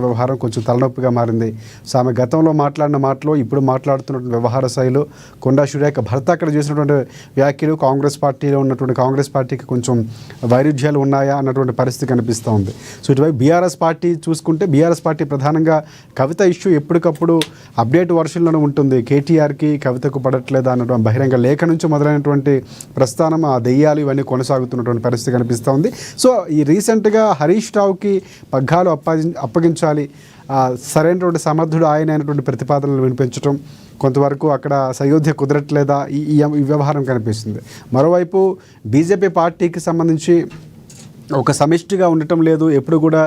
వ్యవహారం కొంచెం తలనొప్పిగా మారింది. సో ఆమె గతంలో మాట్లాడిన మాటలో ఇప్పుడు మాట్లాడుతున్నటువంటి వ్యవహార శైలిలో కొండా సురేఖ భర్త అక్కడ చేసినటువంటి వ్యాఖ్యలు కాంగ్రెస్ పార్టీలో ఉన్నటువంటి కాంగ్రెస్ పార్టీకి కొంచెం వైరుధ్యాలు ఉన్నాయా అన్నటువంటి పరిస్థితి కనిపిస్తూ ఉంది. సో ఇటువైపు బీఆర్ఎస్ పార్టీ చూసుకుంటే బీఆర్ఎస్ పార్టీ ప్రధానంగా కవిత ఇష్యూ ఎప్పటికప్పుడు అప్డేట్ వర్షన్లోనే ఉంటుంది. కేటీఆర్కి కవితకు పడట్లేదా అన్నటువంటి బహిరంగ లేఖ నుంచి మొదలైనటువంటి ప్రస్థానం ఆ దెయ్యాలు ఇవన్నీ కొనసాగుతున్నటువంటి పరిస్థితి కనిపిస్తూ ఉంది. సో ఈ రీసెంట్గా హరీష్ రావుకి పగ్గాలు అప్పగించాలి, సరైనటువంటి సమర్థుడు ఆయన అయినటువంటి ప్రతిపాదనలు వినిపించడం, కొంతవరకు అక్కడ సయోధ్య కుదరట్లేదా ఈ వ్యవహారం కనిపిస్తుంది. మరోవైపు బీజేపీ పార్టీకి సంబంధించి ఒక సమిష్టిగా ఉండటం లేదు. ఎప్పుడు కూడా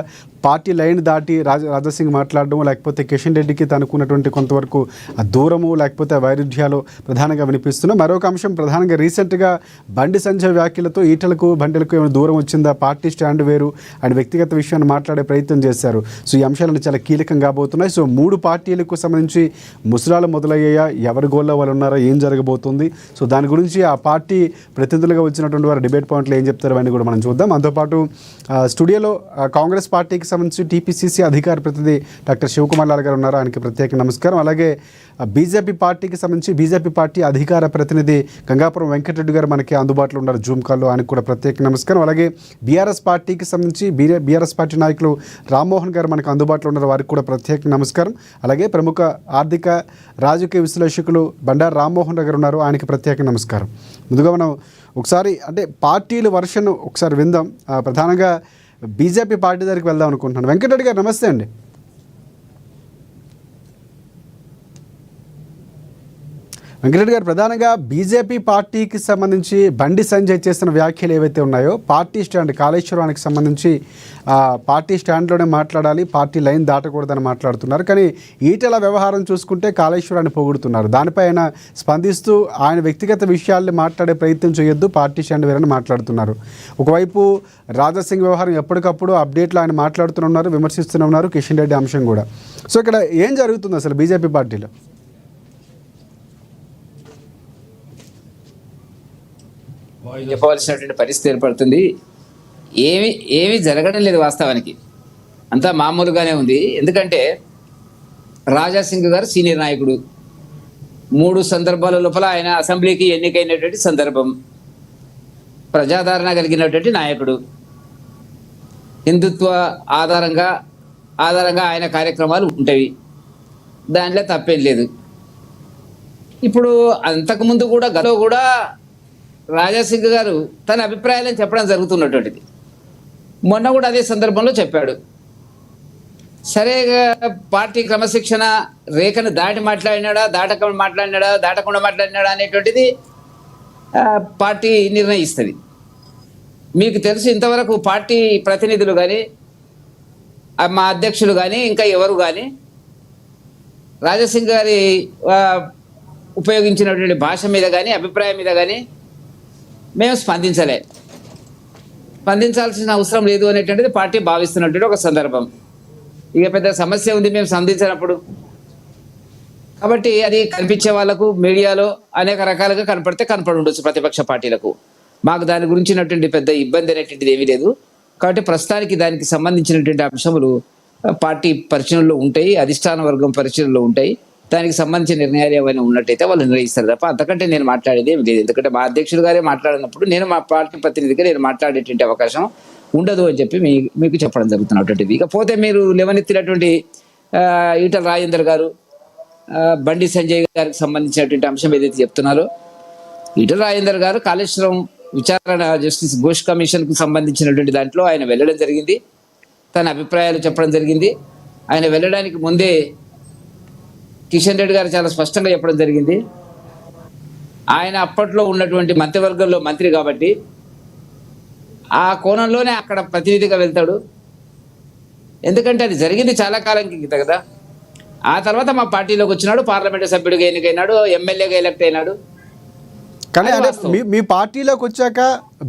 పార్టీ లైన్ దాటి రాజాసింగ్ మాట్లాడడం, లేకపోతే కిషన్ రెడ్డికి తనకున్నటువంటి కొంతవరకు ఆ దూరము లేకపోతే వైరుధ్యాలు ప్రధానంగా వినిపిస్తున్నాయి. మరొక అంశం ప్రధానంగా రీసెంట్గా బండి సంజయ్ వ్యాఖ్యలతో ఈటలకు బండిలకు ఏమైనా దూరం వచ్చిందా, పార్టీ స్టాండ్ వేరు అండ్ వ్యక్తిగత విషయాన్ని మాట్లాడే ప్రయత్నం చేశారు. సో ఈ అంశాలను చాలా కీలకం కాబోతున్నాయి. సో మూడు పార్టీలకు సంబంధించి ముసురాలు మొదలయ్యాయా, ఎవరి గోల్లో వాళ్ళు ఉన్నారో, ఏం జరగబోతుంది, సో దాని గురించి ఆ పార్టీ ప్రతినిధులుగా వచ్చినటువంటి వారు డిబేట్ పాయింట్లు ఏం చెప్తారు అని కూడా మనం చూద్దాం. అంతోపాటు స్టూడియోలో కాంగ్రెస్ పార్టీకి సంబంధించి టీపీసీసీ అధికార ప్రతినిధి డాక్టర్ శివకుమార్ లాల్ గారు ఉన్నారు, ఆయనకి ప్రత్యేక నమస్కారం. అలాగే బీజేపీ పార్టీకి సంబంధించి బీజేపీ పార్టీ అధికార ప్రతినిధి గంగాపురం వెంకటరెడ్డి గారు మనకి అందుబాటులో ఉన్నారు జూమ్ కాల్లో, ఆయనకు కూడా ప్రత్యేక నమస్కారం. అలాగే బీఆర్ఎస్ పార్టీకి సంబంధించి బీఆర్ఎస్ పార్టీ నాయకులు రామ్మోహన్ గారు మనకు అందుబాటులో ఉన్నారు, వారికి కూడా ప్రత్యేక నమస్కారం. అలాగే ప్రముఖ ఆర్థిక రాజకీయ విశ్లేషకులు బండారు రామ్మోహన్ గారు ఉన్నారు, ఆయనకి ప్రత్యేక నమస్కారం. ముందుగా మనం ఒకసారి అంటే పార్టీల వర్షన్ ఒకసారి విందాం. ప్రధానంగా బీజేపీ పార్టీ దగ్గరికి వెళ్దాం అనుకుంటున్నాను. వెంకటరెడ్డి గారు నమస్తే అండి. వెంకటరెడ్డి గారు, ప్రధానంగా బీజేపీ పార్టీకి సంబంధించి బండి సంజయ్ చేసిన వ్యాఖ్యలు ఏవైతే ఉన్నాయో, పార్టీ స్టాండ్ కాళేశ్వరానికి సంబంధించి పార్టీ స్టాండ్లోనే మాట్లాడాలి, పార్టీ లైన్ దాటకూడదని మాట్లాడుతున్నారు. కానీ ఈటెల వ్యవహారం చూసుకుంటే కాళేశ్వరాన్ని పొగుడుతున్నారు. దానిపై ఆయన స్పందిస్తూ ఆయన వ్యక్తిగత విషయాల్ని మాట్లాడే ప్రయత్నం చేయొద్దు, పార్టీ స్టాండ్ వేరని మాట్లాడుతున్నారు. ఒకవైపు రాజాసింగ్ వ్యవహారం ఎప్పటికప్పుడు అప్డేట్లు ఆయన మాట్లాడుతూనే ఉన్నారు, విమర్శిస్తూనే ఉన్నారు, కిషన్ రెడ్డి అంశం కూడా. సో ఇక్కడ ఏం జరుగుతుంది అసలు బీజేపీ పార్టీలో? చెప్పవలసినటువంటి పరిస్థితి ఏర్పడుతుంది. ఏమీ జరగడం లేదు వాస్తవానికి, అంతా మామూలుగానే ఉంది. ఎందుకంటే రాజాసింగ్ గారు సీనియర్ నాయకుడు, 3 సందర్భాల లోపల ఆయన అసెంబ్లీకి ఎన్నికైనటువంటి సందర్భం, ప్రజాదరణ కలిగినటువంటి నాయకుడు, హిందుత్వ ఆధారంగా ఆయన కార్యక్రమాలు ఉంటాయి, దాంట్లో తప్పేం లేదు. ఇప్పుడు అంతకుముందు కూడా గతంలో కూడా రాజాసింగ్ గారు తన అభిప్రాయాలను చెప్పడం జరుగుతున్నటువంటిది. మొన్న కూడా అదే సందర్భంలో చెప్పాడు. సరే, పార్టీ క్రమశిక్షణ రేఖను దాటి మాట్లాడినాడా, దాటకుండా మాట్లాడినాడా అనేటువంటిది పార్టీ నిర్ణయిస్తుంది. మీకు తెలుసు, ఇంతవరకు పార్టీ ప్రతినిధులు కానీ మా అధ్యక్షులు కానీ ఇంకా ఎవరు కానీ రాజాసింగ్ గారి ఉపయోగించినటువంటి భాష మీద కానీ అభిప్రాయం మీద కానీ మేము స్పందించాల్సిన అవసరం లేదు అనేటువంటిది పార్టీ భావిస్తున్నటువంటి ఒక సందర్భం. ఇక పెద్ద సమస్య ఉంది మేము స్పందించినప్పుడు. కాబట్టి అది కనిపించే వాళ్ళకు మీడియాలో అనేక రకాలుగా కనపడి ఉండొచ్చు ప్రతిపక్ష పార్టీలకు. మాకు దాని గురించినటువంటి పెద్ద ఇబ్బంది అనేటువంటిది ఏమీ లేదు. కాబట్టి ప్రస్తుతానికి దానికి సంబంధించినటువంటి అంశములు పార్టీ పరిశీలనలో ఉంటాయి, అధిష్టాన వర్గం పరిశీలనలో ఉంటాయి. దానికి సంబంధించిన నిర్ణయాలు ఏమైనా ఉన్నట్టయితే వాళ్ళు నిర్ణయిస్తారు తప్ప అంతకంటే నేను మాట్లాడేది ఏమి లేదు. ఎందుకంటే మా అధ్యక్షుడు గారే మాట్లాడినప్పుడు నేను మా పార్టీ ప్రతినిధిగా నేను మాట్లాడేటువంటి అవకాశం ఉండదు అని చెప్పి మీకు చెప్పడం జరుగుతున్నటువంటిది. ఇకపోతే మీరు లేవనెత్తినటువంటి ఈటల రాజేందర్ గారు, బండి సంజయ్ గారికి సంబంధించినటువంటి అంశం ఏదైతే చెప్తున్నారో, ఈటల రాజేందర్ గారు కాళేశ్వరం విచారణ జస్టిస్ ఘోష్ కమిషన్కు సంబంధించినటువంటి దాంట్లో ఆయన వెళ్ళడం జరిగింది, తన అభిప్రాయాలు చెప్పడం జరిగింది. ఆయన వెళ్ళడానికి ముందే కిషన్ రెడ్డి గారు చాలా స్పష్టంగా చెప్పడం జరిగింది. ఆయన అప్పట్లో ఉన్నటువంటి మంత్రివర్గంలో మంత్రి కాబట్టి ఆ కోణంలోనే అక్కడ ప్రతినిధిగా వెళ్తాడు. ఎందుకంటే అది జరిగింది చాలా కాలం కింద కదా. ఆ తర్వాత మా పార్టీలోకి వచ్చినాడు, పార్లమెంటు సభ్యుడిగా ఎన్నికైనాడు, ఎమ్మెల్యేగా ఎలక్ట్ అయినాడు. కానీ అంటే మీ పార్టీలోకి వచ్చాక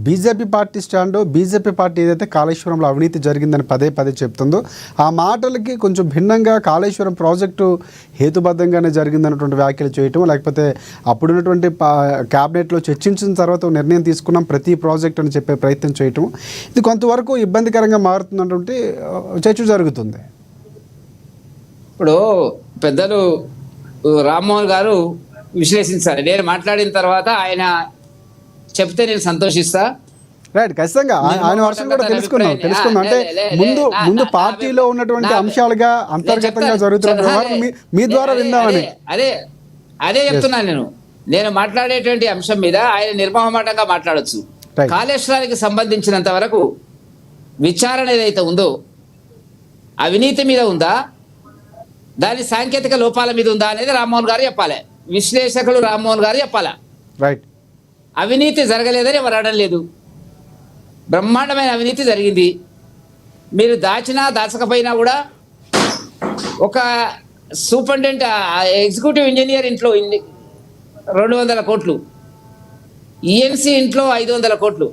BJP party stand, BJP party ఏదైతే కాళేశ్వరంలో అవినీతి జరిగిందని పదే చెప్తుందో ఆ మాటలకి కొంచెం భిన్నంగా కాళేశ్వరం ప్రాజెక్టు హేతుబద్ధంగానే జరిగిందన్నటువంటి వ్యాఖ్యలు చేయటం, లేకపోతే అప్పుడున్నటువంటి క్యాబినెట్లో చర్చించిన తర్వాత నిర్ణయం తీసుకున్నాం ప్రతి ప్రాజెక్ట్ అని చెప్పే ప్రయత్నం చేయటం, ఇది కొంతవరకు ఇబ్బందికరంగా మారుతున్నటువంటి చర్చ జరుగుతుంది. ఇప్పుడు పెద్దలు రామ్మోహన్ గారు విశ్లేషించాలి. నేను మాట్లాడిన తర్వాత ఆయన చెప్తే నేను సంతోషిస్తా. రైట్, ఖచ్చితంగా ఆయన వర్షం కూడా తెలుసుకుందాం. అంటే ముందు పార్టీలో ఉన్నటువంటి అంశాలుగా అంతర్గతంగా జరుగుతున్న వ్యవహారం మీ ద్వారా విందామని. అదే చెప్తున్నాను. నేను మాట్లాడేటువంటి అంశం మీద ఆయన నిర్మోహమాటంగా మాట్లాడొచ్చు. కాళేశ్వరానికి సంబంధించినంత వరకు విచారణ ఏదైతే ఉందో అవినీతి మీద ఉందా, దాని సాంకేతిక లోపాల మీద ఉందా అనేది రామ్మోహన్ గారు చెప్పాలి. విశ్లేషకులు రామ్మోహన్ గారు చెప్పాలి. రైట్, అవినీతి జరగలేదని ఎవరు అనడం లేదు. బ్రహ్మాండమైన అవినీతి జరిగింది. మీరు దాచినా దాచకపోయినా కూడా ఒక సూపరింటెండెంట్ ఎగ్జిక్యూటివ్ ఇంజనీర్ ఇంట్లో 200 కోట్లు, ఈఎన్సీ ఇంట్లో 500 కోట్లు.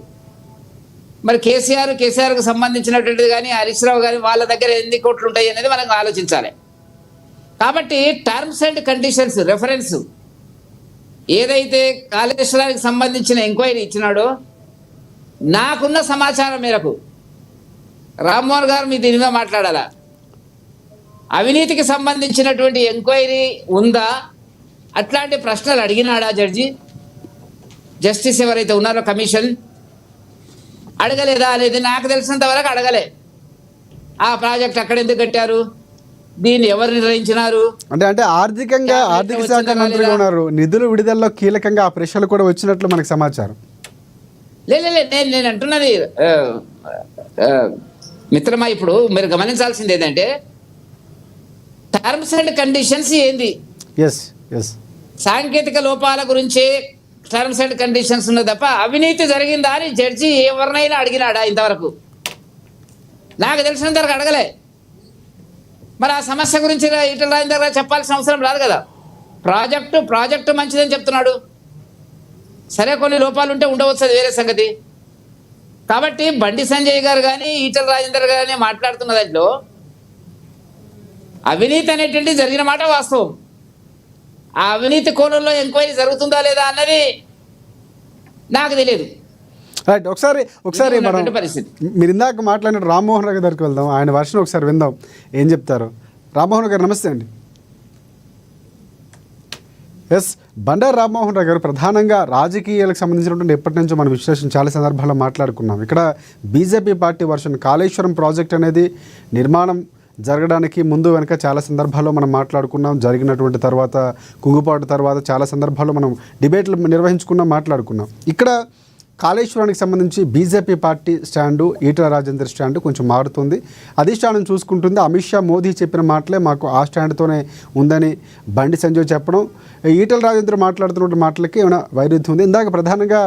మరి కేసీఆర్కు సంబంధించినటువంటిది కానీ హరీష్ రావు కానీ వాళ్ళ దగ్గర ఎన్ని కోట్లు ఉంటాయి అనేది మనం ఆలోచించాలి. కాబట్టి టర్మ్స్ అండ్ కండిషన్స్ రెఫరెన్స్ ఏదైతే కాళేశ్వరానికి సంబంధించిన ఎంక్వైరీ ఇచ్చినాడో, నాకున్న సమాచారం మేరకు రామ్మోహన్ గారు మీ దీని మీద మాట్లాడాలా. అవినీతికి సంబంధించినటువంటి ఎంక్వైరీ ఉందా, అట్లాంటి ప్రశ్నలు అడిగినాడా జడ్జి, జస్టిస్ ఎవరైతే ఉన్నారో కమిషన్ అడగలేదా అనేది నాకు తెలిసినంత వరకు అడగలే. ఆ ప్రాజెక్ట్ అక్కడ ఎందుకు కట్టారు, దీన్ని ఎవరు నిర్ణయించినారు అంటే ఆర్థిక శాఖ మంత్రి ఉన్నారు, నిధుల విడుదలలో కీలకంగా ఆ ప్రశ్నలు కూడా వచ్చినట్లు మనకు సమాచారం. నేను అంటున్నది మిత్రమా, ఇప్పుడు మీరు గమనించాల్సింది ఏంటంటే టర్మ్స్ అండ్ కండిషన్స్ ఏంది, సాంకేతిక లోపాల గురించి టర్మ్స్ అండ్ కండిషన్స్ ఉన్నది తప్ప అవినీతి జరిగిందా అని జడ్జి ఎవరినైనా అడిగినాడా ఇంతవరకు? నాకు తెలిసినంత వరకు అడగలే. మరి ఆ సమస్య గురించి ఈటల రాజేందర్ గారు చెప్పాల్సిన అవసరం రాదు కదా. ప్రాజెక్టు మంచిదని చెప్తున్నాడు. సరే, కొన్ని లోపాలు ఉంటే ఉండవచ్చు, అది వేరే సంగతి. కాబట్టి బండి సంజయ్ గారు కానీ ఈటల రాజేందర్ గారు కానీ మాట్లాడుతున్న దాంట్లో అవినీతి అనేటువంటి జరిగిన మాట వాస్తవం. ఆ అవినీతి కోణంలో ఎంక్వైరీ జరుగుతుందా లేదా అన్నది నాకు తెలియదు. రైట్, ఒకసారి మీరు ఇందాక మాట్లాడిన రామ్మోహన్ రావు గారికి వెళ్దాం. ఆయన వర్షన్ ఒకసారి విందాం, ఏం చెప్తారు. రామ్మోహన్ గారు నమస్తే అండి. బండారు రామ్మోహన్ రావు గారు, ప్రధానంగా రాజకీయాలకు సంబంధించినటువంటి ఎప్పటి నుంచో మనం విశ్లేషణ చాలా సందర్భాల్లో మాట్లాడుకున్నాం. ఇక్కడ BJP party version Kaleshwaram project అనేది నిర్మాణం జరగడానికి ముందు వెనక చాలా సందర్భాల్లో మనం మాట్లాడుకున్నాం. జరిగినటువంటి తర్వాత కుంగుపాటు తర్వాత చాలా సందర్భాల్లో మనం డిబేట్లు నిర్వహించుకున్నాం, మాట్లాడుకున్నాం. ఇక్కడ కాళేశ్వరానికి సంబంధించి BJP party stand, Etela Rajender stand కొంచెం మారుతుంది. అధిష్టానం చూసుకుంటుంది. అమిత్ షా, మోదీ చెప్పిన మాటలే మాకు ఆ స్టాండ్తోనే ఉందని బండి సంజయ్ చెప్పడం, ఈటల రాజేందర్ మాట్లాడుతున్న మాటలకి ఏమైనా వైరుధ్యం ఉంది. ఇందాక ప్రధానంగా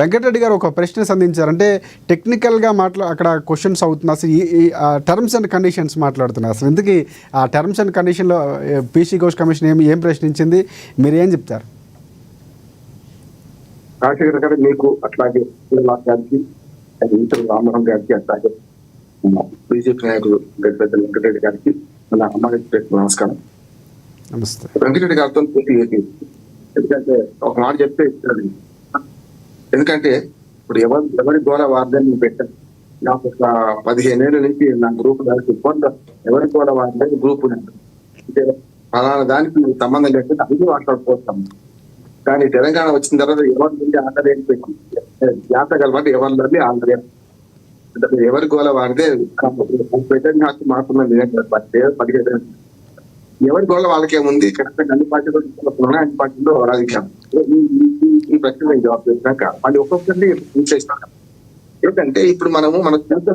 వెంకటరెడ్డి గారు ఒక ప్రశ్న సంధించారు. అంటే టెక్నికల్గా అక్కడ క్వశ్చన్స్ అవుతుంది. అసలు ఈ టర్మ్స్ అండ్ కండిషన్స్ మాట్లాడుతున్నారు. అసలు ఇందుకు ఆ టర్మ్స్ అండ్ కండిషన్లో పీసీ ఘోష్ కమిషన్ ఏం ప్రశ్నించింది, మీరు ఏం చెప్తారు? రాజశేఖర్ గారు, మీకు అట్లాగే గారికి, ఈటల రామ్మోహన్ గారికి, అట్లాగే బీజేపీ నాయకులు పెద్ద వెంకటరెడ్డి గారికి మన అమ్మాయి నమస్కారం. నమస్తే. వెంకటరెడ్డి గారితో పూర్తి ఎందుకంటే ఒక మాట చెప్తే ఇస్తుంది. ఎందుకంటే ఇప్పుడు ఎవరి ద్వారా వార్దని పెట్టాను. నాకు ఒక 15 ఏళ్ళ నుంచి నా గ్రూప్ దానికి ఎవరి ద్వారా వార్దని గ్రూప్ ఉన్నాను. అంటే ఫలానా దానికి సంబంధం లేకుండా అన్ని మాట్లాడుకోవచ్చాము. కానీ తెలంగాణ వచ్చిన తర్వాత ఎవరి నుండి ఆంధ్రదేశం పెట్టి జాతగలవాటి ఎవరిని ఆంధ్రదేశం ఎవరి గోల వాడితే మాకున్న 15 ఎవరి గోల వాళ్ళకేముంది. కరెక్ట్గా అన్ని పార్టీలో అన్ని పార్టీలో రాజకీయం. ఈ ప్రశ్న నేను జవాబు చేసినాక మళ్ళీ ఒక్కొక్కరిని చేసినాక ఏంటంటే ఇప్పుడు మన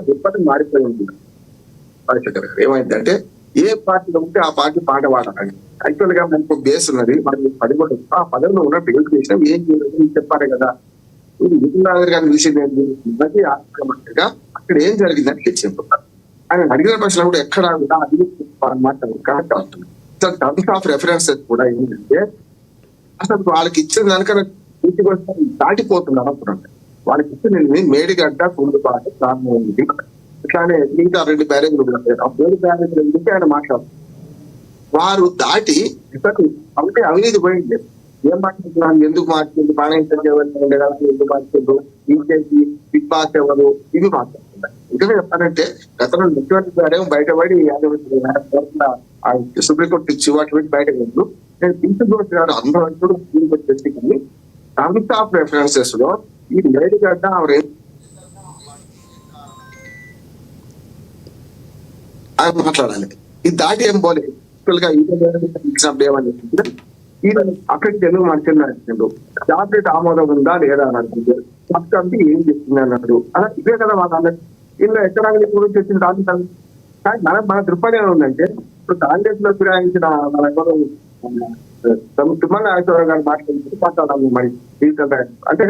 దృక్పథం మారిపోయి ఉంటుంది. రాజశేఖర్ గారు ఏమైందంటే ఏ పార్టీలో ఉంటే ఆ పార్టీ పాట పాడాలి. యాక్చువల్ గా మనకు బేస్ ఉన్నది, మనకి 10 కూడా ఆ పదవిలో ఉన్నట్టు ఏం చేసినా ఏం చేయలేదు చెప్పాలి కదా. నితిన్ గారి విషయం ఏంటి, ఆశ్చర్యగా అక్కడ ఏం జరిగిందని చెప్పారు. ఆయన అడిగిన ప్రశ్నలు కూడా ఎక్కడ అది మాట కరెక్ట్ అవుతుంది. టర్మ్స్ ఆఫ్ రెఫరెన్సెస్ కూడా ఏంటంటే అసలు వాళ్ళకి ఇచ్చిన దానికన్నా ఇంటికి వస్తే దాటిపోతున్నారు అనుకున్నాను. వాళ్ళకి ఇచ్చిన మేడిగడ్డ కుండుపాటు ప్రారంభం ఇట్లానే మిగతా 2 బ్యారేజ్లు కూడా ఆ 2 బ్యారేజ్ల గురించి ఆయన మాట్లాడుతున్నారు. వారు దాటి అంటే అవినీతి పోయింది. ఏం మాట్లాడుతున్నాను, ఎందుకు మార్చింది, పాణించే ఎందుకు మార్చిండు, ఇంకేంటి బిగ్ బాస్ ఎవరు, ఇవి మాట్లాడుతున్నారు. ఇంకా చెప్పాలంటే గతంలో ముఖ్యమంత్రి గారేమో బయటపడి సుప్రీంకోర్టు ఇచ్చి వాటి పెట్టి బయట వెళ్ళదు. నేను తీసుకొచ్చి గారు అందరూ వచ్చేసి కానీ టర్మ్స్ ఆఫ్ రెఫరెన్సెస్ లో ఈ లేడీ గడ్డ ఆయన మాట్లాడాలి. ఇది దాటి ఏం పోలేదు. ఏమని అక్కడికి ఎందుకు మంచిగా నడిచిండు, టాబ్లెట్ ఆమోదం ఉందా లేదా అని అనుకుంటే ఫస్ట్ ఏం చెప్తుంది అన్నాడు. అలా ఇదే కదా మాకు అన్నట్టు ఇలా ఎక్కడ గురించి వచ్చింది రాజు. కానీ మన దృక్పథం ఉందంటే ఇప్పుడు కాంగ్రెస్ లో ఫిరాయించిన మన తుమ్మల నాగేశ్వరరావు గారు మాట్లాడాలి మరి అంటే